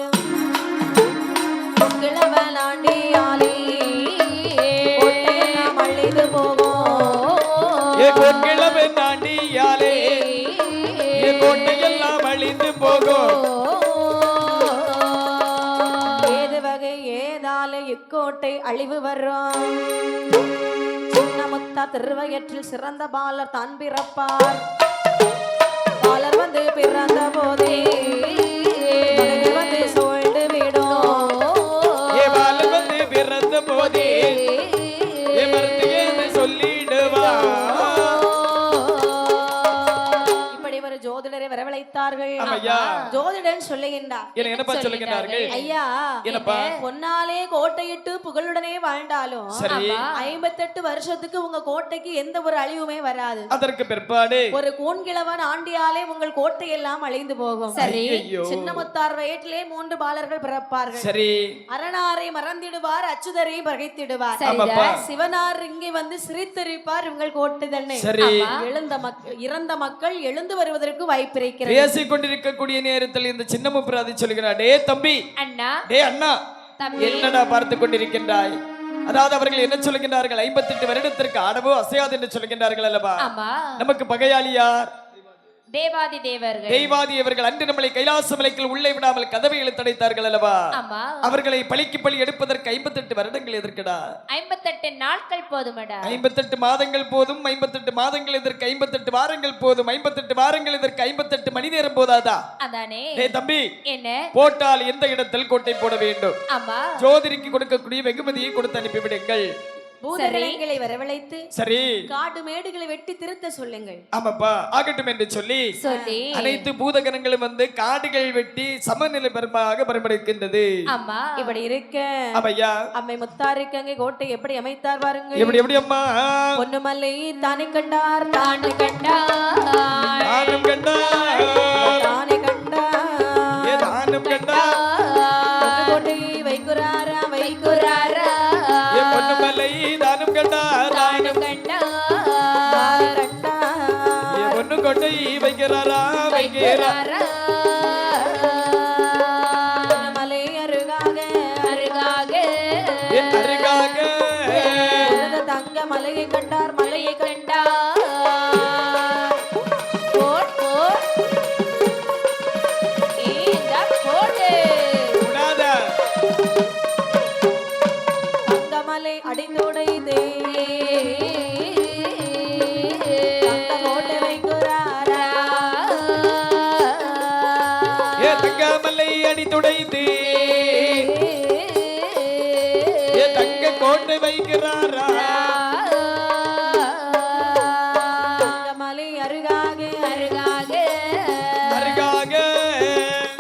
கிழவனாண்டியாலே கோட்டையெல்லாம் அழிந்து போகும். கிழவனாண்டியாலே கோட்டையெல்லாம் அழிந்து போகும். ஏது வகை ஏதால இக்கோட்டை அழிவு வரும். சின்னமுத்தா திருவயற்றில் சிறந்த பாலர் தான் பிறப்பார். பாலர் வந்து பிறந்த போதே வந்து சூழ்ந்து விடும். பாலர் வந்து பிறந்த போதே சொல்லிடுவா. இப்படி ஒரு ஜோதிடரை வரவழைத்தார்கள் ஆமையா. ஜோதிடன் சொல்லுகின்றார் என்னப்பா சொல்லுகிறார்கள்? ஐயா என்னப்பா? பொன்னாலே கோட்டையிட்டு புகழுடனே வாழ்ந்தாலும் சரி. 58 வருஷத்துக்கு உங்க கோட்டைக்கு எந்த ஒரு அழிவுமே வராது. அதற்கு பிற்பாடு ஒரு கூண்கிழவன் ஆண்டியாலே உங்கள் கோட்டை எல்லாம் அழிந்து போகும். சரி. ஐயோ. சின்னமுத்தார் வயிற்றிலே 3 பாலர்கள் பிறப்பார்கள். சரி. அரணாரை மறந்திடுவார், அச்சுதரை பகைத்திடுவார். ஆமாப்பா. சிவனார் இங்கே வந்து சிரித்திருப்பார் உங்கள் கோட்டை தன்னை. சரி. இறந்த மக்கள் எழுந்து வருவதற்கு வாய்ப்பு இருக்கிறது. பேசிக் கொண்டிருக்கக்கூடிய நேரத்தில் இந்த சின்ன முப்பராதி சொல்கிறார், டே தம்பி, அண்ணா, டே அண்ணா, தம்பி. என்னடா பார்த்து கொண்டிருக்கின்றாய்? அதாவது அவர்கள் என்ன சொல்லுகின்றார்கள்? 58 வருடத்திற்கு ஆடவோ அசையாது என்று சொல்லுகின்றார்கள் அல்லவா? ஆமா. நமக்கு பகையாளி யார்? தேவாதி தேவர்கள். தெய்வாதி அவர்கள் அன்று நம்மளை கைலாச மலைக்குள் உள்ளே விடாமல் கதவை இழுத்தடைத்தார்கள் அல்லவா? ஆமா. அவர்களை பழிக்கு பழி எடுப்பதற்கு 58 வருடங்கள் எதற்கடா? 58 நாட்கள் போதுமடா. 58 மாதங்கள் போதும். 58 மாதங்கள் இதற்கு 58 வாரங்கள் போதும். 58 வாரங்கள் இதற்கு 58 மணி நேரம் போதாதா? அதானே. டேய் தம்பி, என்ன? போட்டால் எந்த இடத்தில் கோட்டை போட வேண்டும்? ஆமா. ஜோதிரிக்கு கொடுக்கக்கூடிய வெகுமதியை கொடுத்து அனுப்பிவிடுங்கள். பூதகணங்களை வரவழைத்து சரி. காடு மேடுகளை வெட்டி திருத்த சொல்லுங்கள். ஆமாப்பா, ஆகட்டும் என்று சொல்லி அனைத்து பூதகணங்களும் வந்து காடுகள் வெட்டி சமநிலை பெருமாக பரமடைக்கின்றது. ஆமா. இப்படி இருக்க ஆமையா, அம்மை முத்தாருக்கு அங்கே கோட்டை எப்படி அமைத்தார் பாருங்கள். எப்படி எப்படி அம்மா? பொன்னுமலை தானே கண்டார், தானே கண்டார், தானும் கண்டார், தானே கண்டார், தானும் கண்டார், கோட்டை வைக்குறாரா வைக்குறாரா, பொன்னுமலை தானும் கண்டார், தானும் கண்டார், பொண்ணு கோட்டை வைக்கிறாரா வைக்கிறாரா, மலை அருகாக அருகாக அருகாக தங்க மலையை கண்டார், மலையை கண்டார். Boat boat. இந்த போடு. கூடாத தங்க மலை அடிந்துடைதே தங்க கோட்டை வைக்குறாரா, தங்கமலை அடி துடைத்து தங்க கோட்டை வைக்கிறாரா, மலை அருகாக அருகாக அருகாக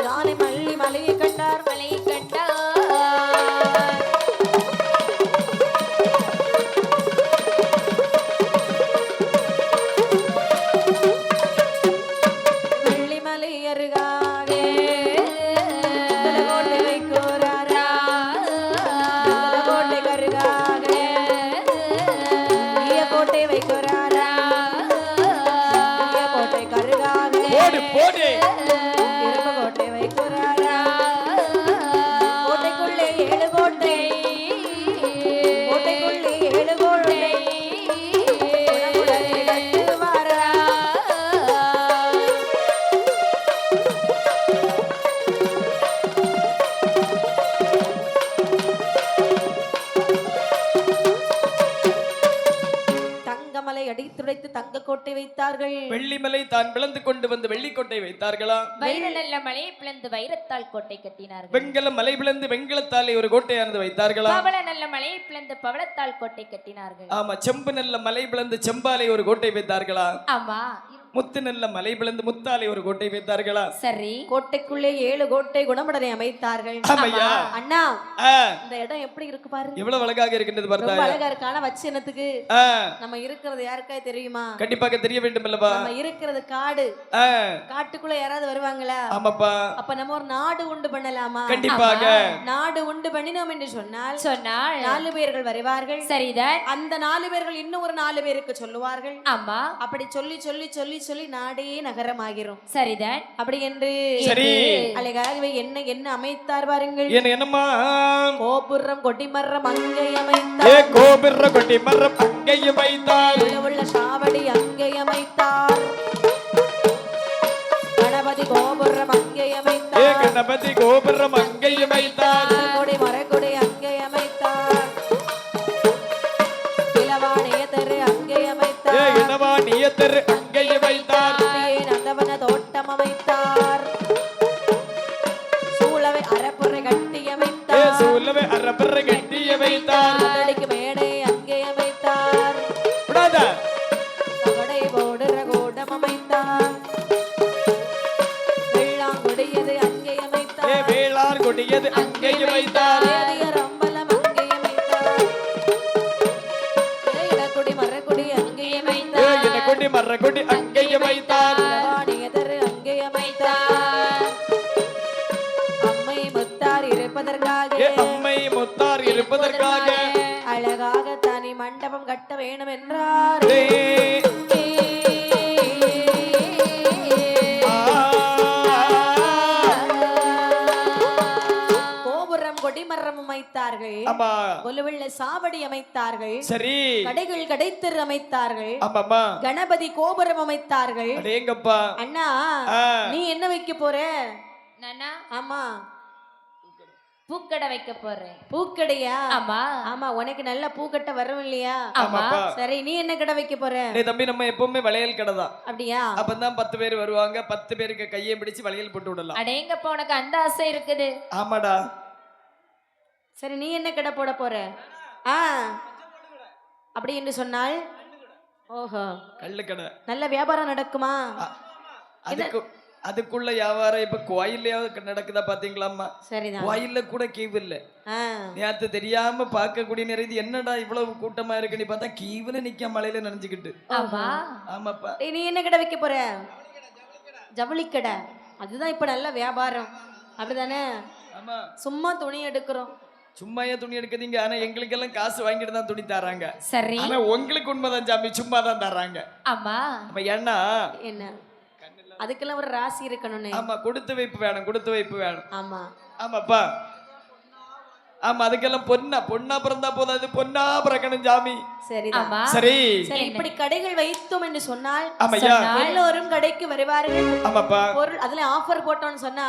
ராணி மல்லி மலையை கண்டார், மலை கண்டார். வெள்ளிமலை அருகாக கோட்டை வைக்குறாரா, கோட்டை கருகாக கோட்டை வைக்குறாரா, கோட்டை கருகாக போடு போடு இரும்பு கோட்டை வைக்குறாரா, கோட்டைக்குள்ளே 7 கோட்டை, கோட்டைக்குள்ளே 7 கோட்டை உடம்புடனே கட்டுவாரா, தங்கமலை அடித்துடைத்து தங்க கோட்டை வைத்தார்கள். வெள்ளிமலை தான் பிளந்து கொண்டு வந்து வெள்ளிக்கோட்டை வைத்தார்களா? வைர நல்ல மலையை பிளந்து வைரத்தால் கோட்டை கட்டினார்கள். வெண்கலம் மலை பிளந்து வெண்கலத்தாலே ஒரு கோட்டையானது வைத்தார்களா? பவள நல்ல மலையை பிளந்து பவளத்தால் கோட்டை கட்டினார்கள். ஆமா. செம்பு நல்ல மலை பிளந்து செம்பாலை ஒரு கோட்டை வைத்தார்களா? ஆமா. முத்து நல்ல மலை பிளந்து முத்தாலை ஒரு கோட்டை வைத்தார்களா? சரி. கோட்டைக்குள்ளே 7 கோட்டை குணமுடனை அமைத்தார்கள். ஆமையா. அண்ணா, ஆ, இந்த இடம் எப்படி இருக்கு பாரு. எவ்வளவு அழகாக இருக்கின்றது ரொம்ப பார்த்தா. அழகா இருக்கான வச்சினத்துக்கு ஆ, நம்ம இருக்கிறது யாருக்கா தெரியுமா? கண்டிப்பாக தெரிய வேண்டும் அல்லவா? நம்ம இருக்கிறது காடு. ஆ, காட்டுக்குள்ள யாராவது வருவாங்களா? ஆமாப்பா. அப்ப நம்ம ஒரு நாடு உண்டு பண்ணலாமா? கண்டிப்பாக. நாடு உண்டு பண்ணினோம் என்று சொன்னால் சொன்னால் 4 பேர்கள் வருவார்கள். சரிதான். அந்த 4 பேர்கள் இன்னும் ஒரு 4 பேருக்கு சொல்லுவார்கள். ஆமா. அப்படி சொல்லி சொல்லி சொல்லி சொல்லி நாடே நகரமாகிரும். சரிதான். அப்படி என்று சரி. அழகாகவே என்ன என்ன அமைத்தார் பாருங்கள். என்னம்மா? கோபுரம் கொடிமரம் அங்கே ஏ அமைத்தார், கோபுர கொட்டி மரம் அங்கேயும் வைத்தார், உள்ள சாவடி அங்கே அமைத்தார், கணபதி கோபுரம் அங்கே ஏ அமைத்தார், கணபதி கோபுரம் அங்கேயும் வைத்தார், கொடி மரக்குடி அங்கே அமைத்தார், இளவாணிய தெரு அங்கே ஏ அமைத்தார், இனவா நியத்தர் அங்கேயும் வைத்தார், நந்தவன தோட்டம் அமைத்தார், சூழவை அறப்புரை கட்டி ஏ அமைத்தார், சூலவே அரபர கட்டிய வைத்தார், முதலைக்கு மேடை அங்கே அமைத்தார், விடாத பகடை போடுற கூடம் அமைத்தார், கட்டியது அங்கேயும் வைத்தார் வேதியர் அம்பலம் அங்கேயும் வைத்தார் இடக்குடி மரக்குடி அங்கேயும் வைத்தார் எனக்குடி மரக்குடி அங்கேயும் வைத்தார் வாணியதர் அங்கேயும் வைத்தார் அம்மை முத்தார் இருப்பதற்காக அம்மை முத்தார் இருப்பதற்காக அழகாக தனி மண்டபம் கட்ட வேணும் என்றார் கோபுரம் கொடிமரம் அமைத்தார்கள் ஆமா கொலுவில்ல சாவடி அமைத்தார்கள் சரி கடைகள் கடைத்தெரு அமைத்தார்கள் ஆமாமா கணபதி கோபுரம் அமைத்தார்கள் அடேங்கப்பா அண்ணா நீ என்ன வைக்க போற நானா ஆமா பூக்கடை வைக்க போறேன் பூக்கடையா ஆமா ஆமா உனக்கு நல்ல பூக்கட்டை வரும் இல்லையா ஆமா சரி நீ என்ன கடை வைக்க போற டேய் தம்பி நம்ம எப்பவுமே வளையல் கடை தான் அப்படியா அப்பதான் 10 பேர் வருவாங்க 10 பேருக்கு கையை பிடிச்சு வளையல் போட்டு விடலாம் அடேங்கப்பா உனக்கு அந்த ஆசை இருக்குது ஆமாடா சரி நீ என்ன கடை போட போற அப்படி என்று சொன்னால் ஓஹோ கள்ளு கடை நல்ல வியாபாரம் நடக்குமா அதுக்குள்ள வியாபாரம் இப்ப கோயில்லையாவது நடக்குதா பாத்தீங்களாமா சரிதான் கோயில்ல கூட கீவு இல்ல நேத்து தெரியாம பார்க்கக்கூடிய நிறைய என்னடா இவ்வளவு கூட்டமா இருக்குன்னு பார்த்தா கீவுல நிக்க மலையில நனைஞ்சுக்கிட்டு ஆமா ஆமாப்பா நீ என்ன கடை வைக்க போற ஜவுளி கடை அதுதான் இப்ப நல்ல வியாபாரம் அப்படிதானே ஆமா சும்மா துணி எடுக்கிறோம் சும்மா ஏன் துணி எடுக்குதீங்க ஆனா எங்களுக்கு எல்லாம் காசு வாங்கிட்டு தான் துணி தராங்க சரி ஆனா உங்களுக்கு உண்மைதான் சாமி சும்மா தான் தர்றாங்க ஆமா அப்ப ஏன்னா என்ன அதுக்கெல்லாம் ஒரு ராசி இருக்கணும்னு ஆமா கொடுத்து வைப்பு வேணும் கொடுத்து வைப்பு வேணும் ஆமா ஆமாப்பா ஆமா அதுக்கெல்லாம் பொண்ணா பிறந்தா போதாது பொண்ணா பிறக்கணும் சாமி சரிதான் சரி சரி இப்படி கடைகள் வைத்தோம் என்று சொன்னால் ஆமையா எல்லோரும் கடைக்கு வருவார்கள் ஆமாப்பா பொருள் அதுல ஆஃபர் போட்டோம்னு சொன்னா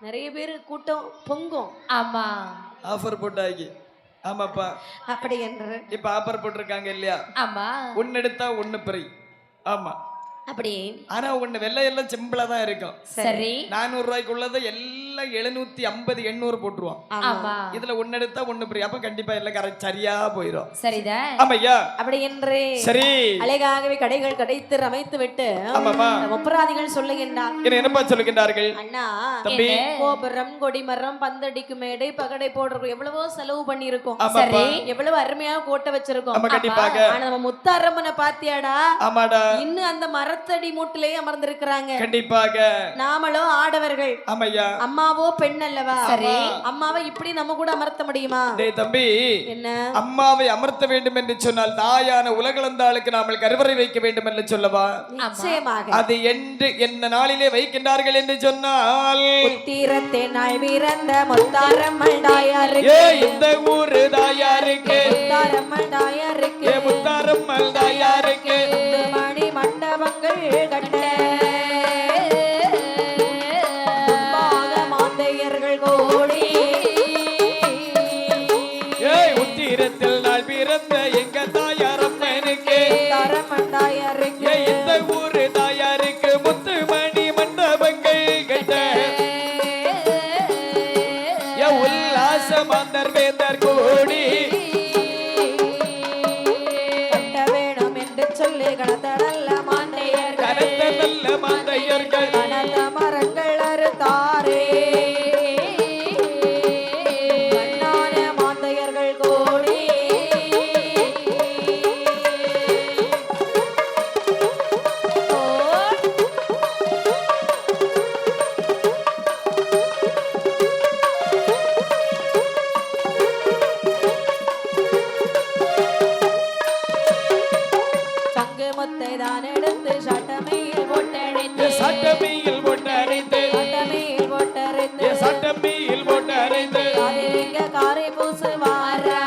நிறைய பேர் கூட்டம் பொங்கும் ஆமா ஆஃபர் போட்டாக்கி ஆமாப்பா அப்படி என்று இப்ப ஆஃபர் போட்டிருக்காங்க இல்லையா ஆமா ஒன்னு எடுத்தா ஒன்னு பிரி ஆமா அப்படி ஆனா ஒண்ணு வெள்ளை எல்லாம் சிம்பிளா தான் இருக்கும் சரி 400 ரூபாய்க்குள்ளத எல்லாம் 750 800 போட்டுருவான் ஆமா இதுல ஒன்னு எடுத்தா ஒன்னு பிரி அப்ப கண்டிப்பா எல்லாம் கரெக்ட் சரியா போயிடும் சரிதான் ஆமையா அப்படி என்று சரி அழகாகவே கடைகள் கடைத்து அமைத்து விட்டு ஆமாமா முப்பராதிகள் சொல்லுகின்றார் என்னப்பா சொல்லுகின்றார்கள் அண்ணா தம்பி கோபுரம் கொடிமரம் பந்தடிக்கு மேடை பகடை போடுறோம் எவ்வளவோ செலவு பண்ணிருக்கோம் சரி எவ்வளவு அருமையா கோட்டை வச்சிருக்கோம் ஆமா கண்டிப்பாக ஆனா நம்ம முத்தாரம்மனை பாத்தியாடா ஆமாடா இன்னும் அந்த மரத்தடி மூட்டிலேயே அமர்ந்திருக்கிறாங்க கண்டிப்பாக நாமளோ ஆடவர்கள் ஆமையா அம்மாவோ பெண் அல்லவா சரி அம்மாவை இப்படி நம்ம கூட அமர்த்த முடியுமா டேய் தம்பி என்ன அம்மாவை அமர்த்த வேண்டும் என்று சொன்னால் தாயான உலகளந்தாளுக்கு நாமல் கருவறை வைக்க வேண்டும் என்று சொல்லவா நிச்சயமாக அது என்று என்ன நாளிலே வைக்கின்றார்கள் என்று சொன்னால் உத்திரத்தே நாள் பிறந்த முத்தாரம்மள் தாயாருக்கு இந்த ஊரு தாயாருக்கு முத்தாரம்மள் தாயாருக்கு முத்தாரம்மள் தாயாருக்கு மணி மண்டபங்கள் கட்ட மாந்தையர்கள் கோடி உத்திரத்தில் நாள் பிறந்த எங்க தாயாரம்மனுக்கு தாயாருக்கு இந்த ஊரு தாயாருக்கு முத்து மணி மண்டபங்கள் கட்ட உல்லாச மாந்தர் வேந்தர் கோடி கட்ட வேணும் என்று சொல்லி கணத்த நல்ல மாந்தையர்கள் கனத்த நல்ல மாந்தையர்கள் கனத்த மரங்கள் அறுத்தாரே கண்ணான மாந்தையர்கள் கோடி சங்கு முத்தை தான் எடுத்து சட்டமையில் போட்டடைந்து சட்டமியில் போட்டு அரைந்து சட்டமையில் போட்டடைந்து சட்டமியில் போட்டு அரைந்து காதலிங்க காரை பூசு வாரா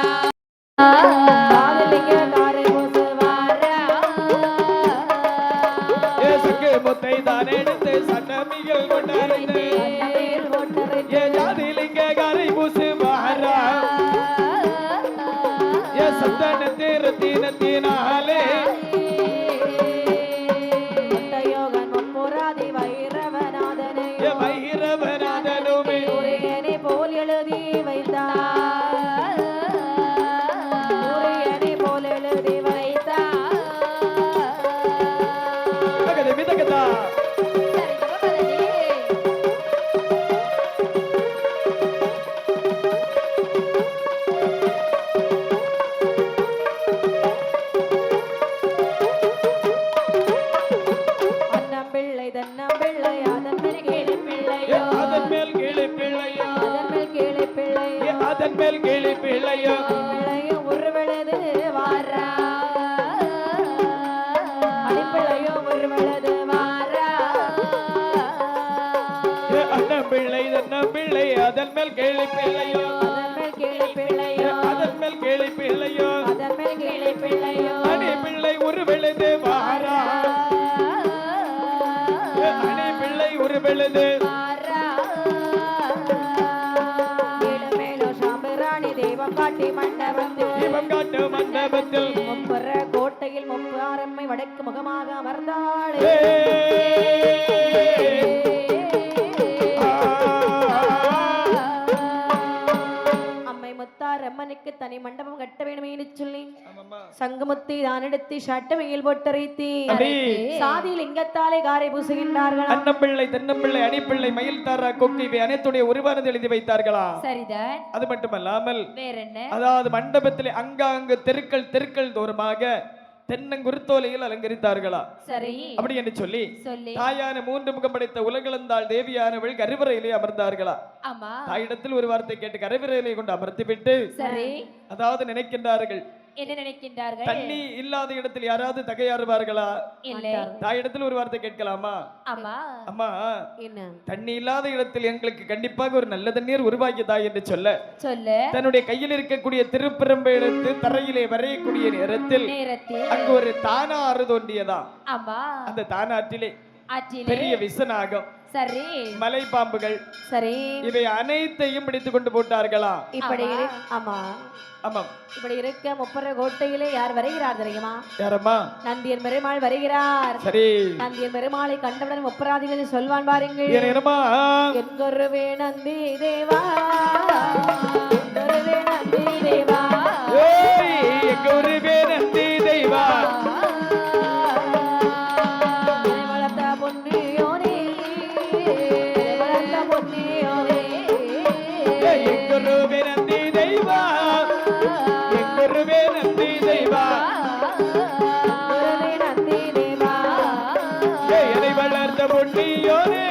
காதலிங்க காரை பூசு வாரா சங்கு முத்தை தான் எடுத்து சட்டமியில் போட்டு அரைந்து சட்டமையில் போட்டடைந்து ஜாதிலிங்க கரை பூசு மாறா சத்தனத்தை ரத்தினத்தினாலே யோகன் முன்புராதி வைரவநாதனை வைரவநாதனுமே சூரியனை போல் எழுதி வைத்தார் சூரியனை போல் எழுதி வைத்தார் அண்ணன் பிள்ளை அதன் மேல் கேளு பிள்ளையோ அதன் மேல் கிளி பிள்ளையோ அதன் மேல் கேளு பிள்ளையோ அதன் மேல் கிளி பிள்ளையோ பிள்ளையோ ஒரு விழுது வாரா அடிப்பிள்ளையோ ஒரு விழுது வாரா அண்ணன் பிள்ளை தன்னம் பிள்ளை அதன் மேல் கிளி பிள்ளையோ அதன் மேல் கேளு பிள்ளையோ அதன் மேல் கிளி பிள்ளையோ அதன் மேல் கேளு பிள்ளையோ அணி பிள்ளை ஒரு விழுது வாரா அணி பிள்ளை ஒரு விழுது தெய்வம் காட்டி மண்டபத்தில் தீபம் காட்டு மண்டபத்தில் முப்புற கோட்டையில் முப்பு ஆரம்மை வடக்கு முகமாக அமர்ந்தாள் அம்மை முத்தார் அம்மனுக்கு தனி மண்டபம் கட்ட வேணுமே சொல்லி சங்குமுத்தி தான் எடுத்து சட்டமையில் போட்டரைத்தி சாதி லிங்கத்தாலே காரை பூசுகின்றார்கள் அண்ணன் பிள்ளை தென்னம் பிள்ளை அணிப்பிள்ளை மயில் தாரா கொக்கு இவை அனைத்துடைய ஒருவானது எழுதி வைத்தார்களா சரிதான் அது மட்டுமல்லாமல் வேற என்ன அதாவது மண்டபத்திலே அங்காங்கு தெருக்கள் தோறுமாக தென்னங்குருத்தோலையில் அலங்கரித்தார்களா சரி அப்படி என்று சொல்லி சொல்லி தாயான 3 முகம் படைத்த உலகளந்தாள் தேவியானவள் கருவறையிலே அமர்ந்தார்களா ஆமா தாயிடத்தில் ஒரு வார்த்தை கேட்டு கருவறையிலே கொண்டு அமர்த்தி விட்டு சரி அதாவது நினைக்கின்றார்கள் என்ன நினைக்கின்றார்கள் தண்ணி இல்லாத இடத்தில் யாராவது தகையாறுவார்களா இல்லை தாயிடத்தில் ஒரு வார்த்தை கேட்கலாமா ஆமா அம்மா என்ன தண்ணி இல்லாத இடத்தில் எங்களுக்கு கண்டிப்பாக ஒரு நல்ல தண்ணீர் உருவாக்கி தாய் என்று சொல்ல சொல்லு தன்னுடைய கையில் இருக்கக்கூடிய திருப்பெரும்பை எடுத்து தரையிலே வரையக்கூடிய நேரத்தில் நேரத்தில் அங்கு ஒரு தானாறு தோண்டியதா ஆமா அந்த தானாற்றிலே ஆற்றிலே பெரிய விசனாகம் சரி மலை பாம்புகள் சரி இவை அனைத்தையும் பிடித்துக் கொண்டு போட்டார்களா இப்படி ஆமா ஆமாம் இப்படி இருக்க முப்பர கோட்டையிலே யார் வருகிறார் தெரியுமா யாரம்மா நந்தியன் பெருமாள் வருகிறார் சரி நந்தியன் பெருமாளை கண்டவுடன் முப்பராதிகள் சொல்வான் பாருங்கள் என்னமா என்கொருவே நந்தி தேவா என்கொருவே நந்தி தேவா எங்க ஒரு நந்தி தெய்வா வளர்த்த பொன்னியோனே வளர்த்த பொன்னியோனே எங்க ஒரு நந்தி தெய்வா எங்க ஒரு நந்தி தெய்வா என்கொருவே நந்தி தேவா என்னை வளர்த்த பொன்னியோனே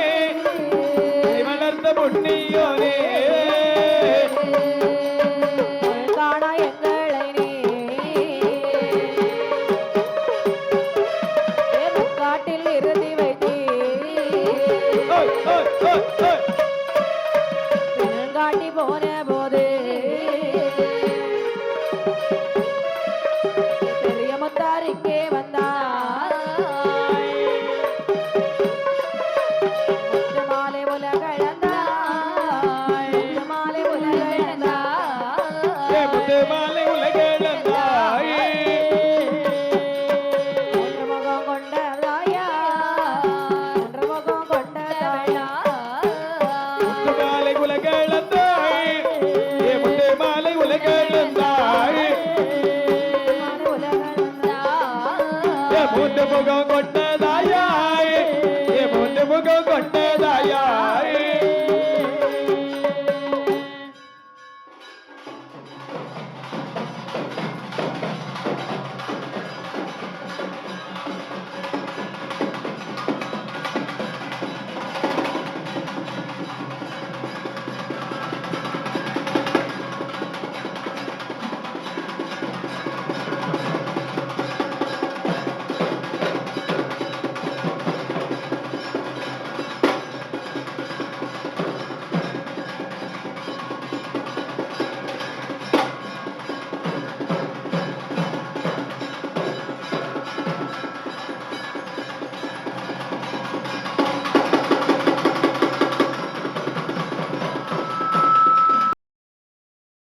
என்னை வளர்த்த பொன்னியோனே காணா எங்களை நீ காட்டில் இறுதி வைத்தீ காட்டி போன போது பெரிய முத்தார் இங்கே வந்தார் முத்து மாலை உலகளந்தாள் முத்து மாலை உலகளந்தாள் முத்து மாலை உலகளந்தாய் ஒன்று முகம் கொண்ட தாயா ஒன்று முகம் கொண்ட தாயா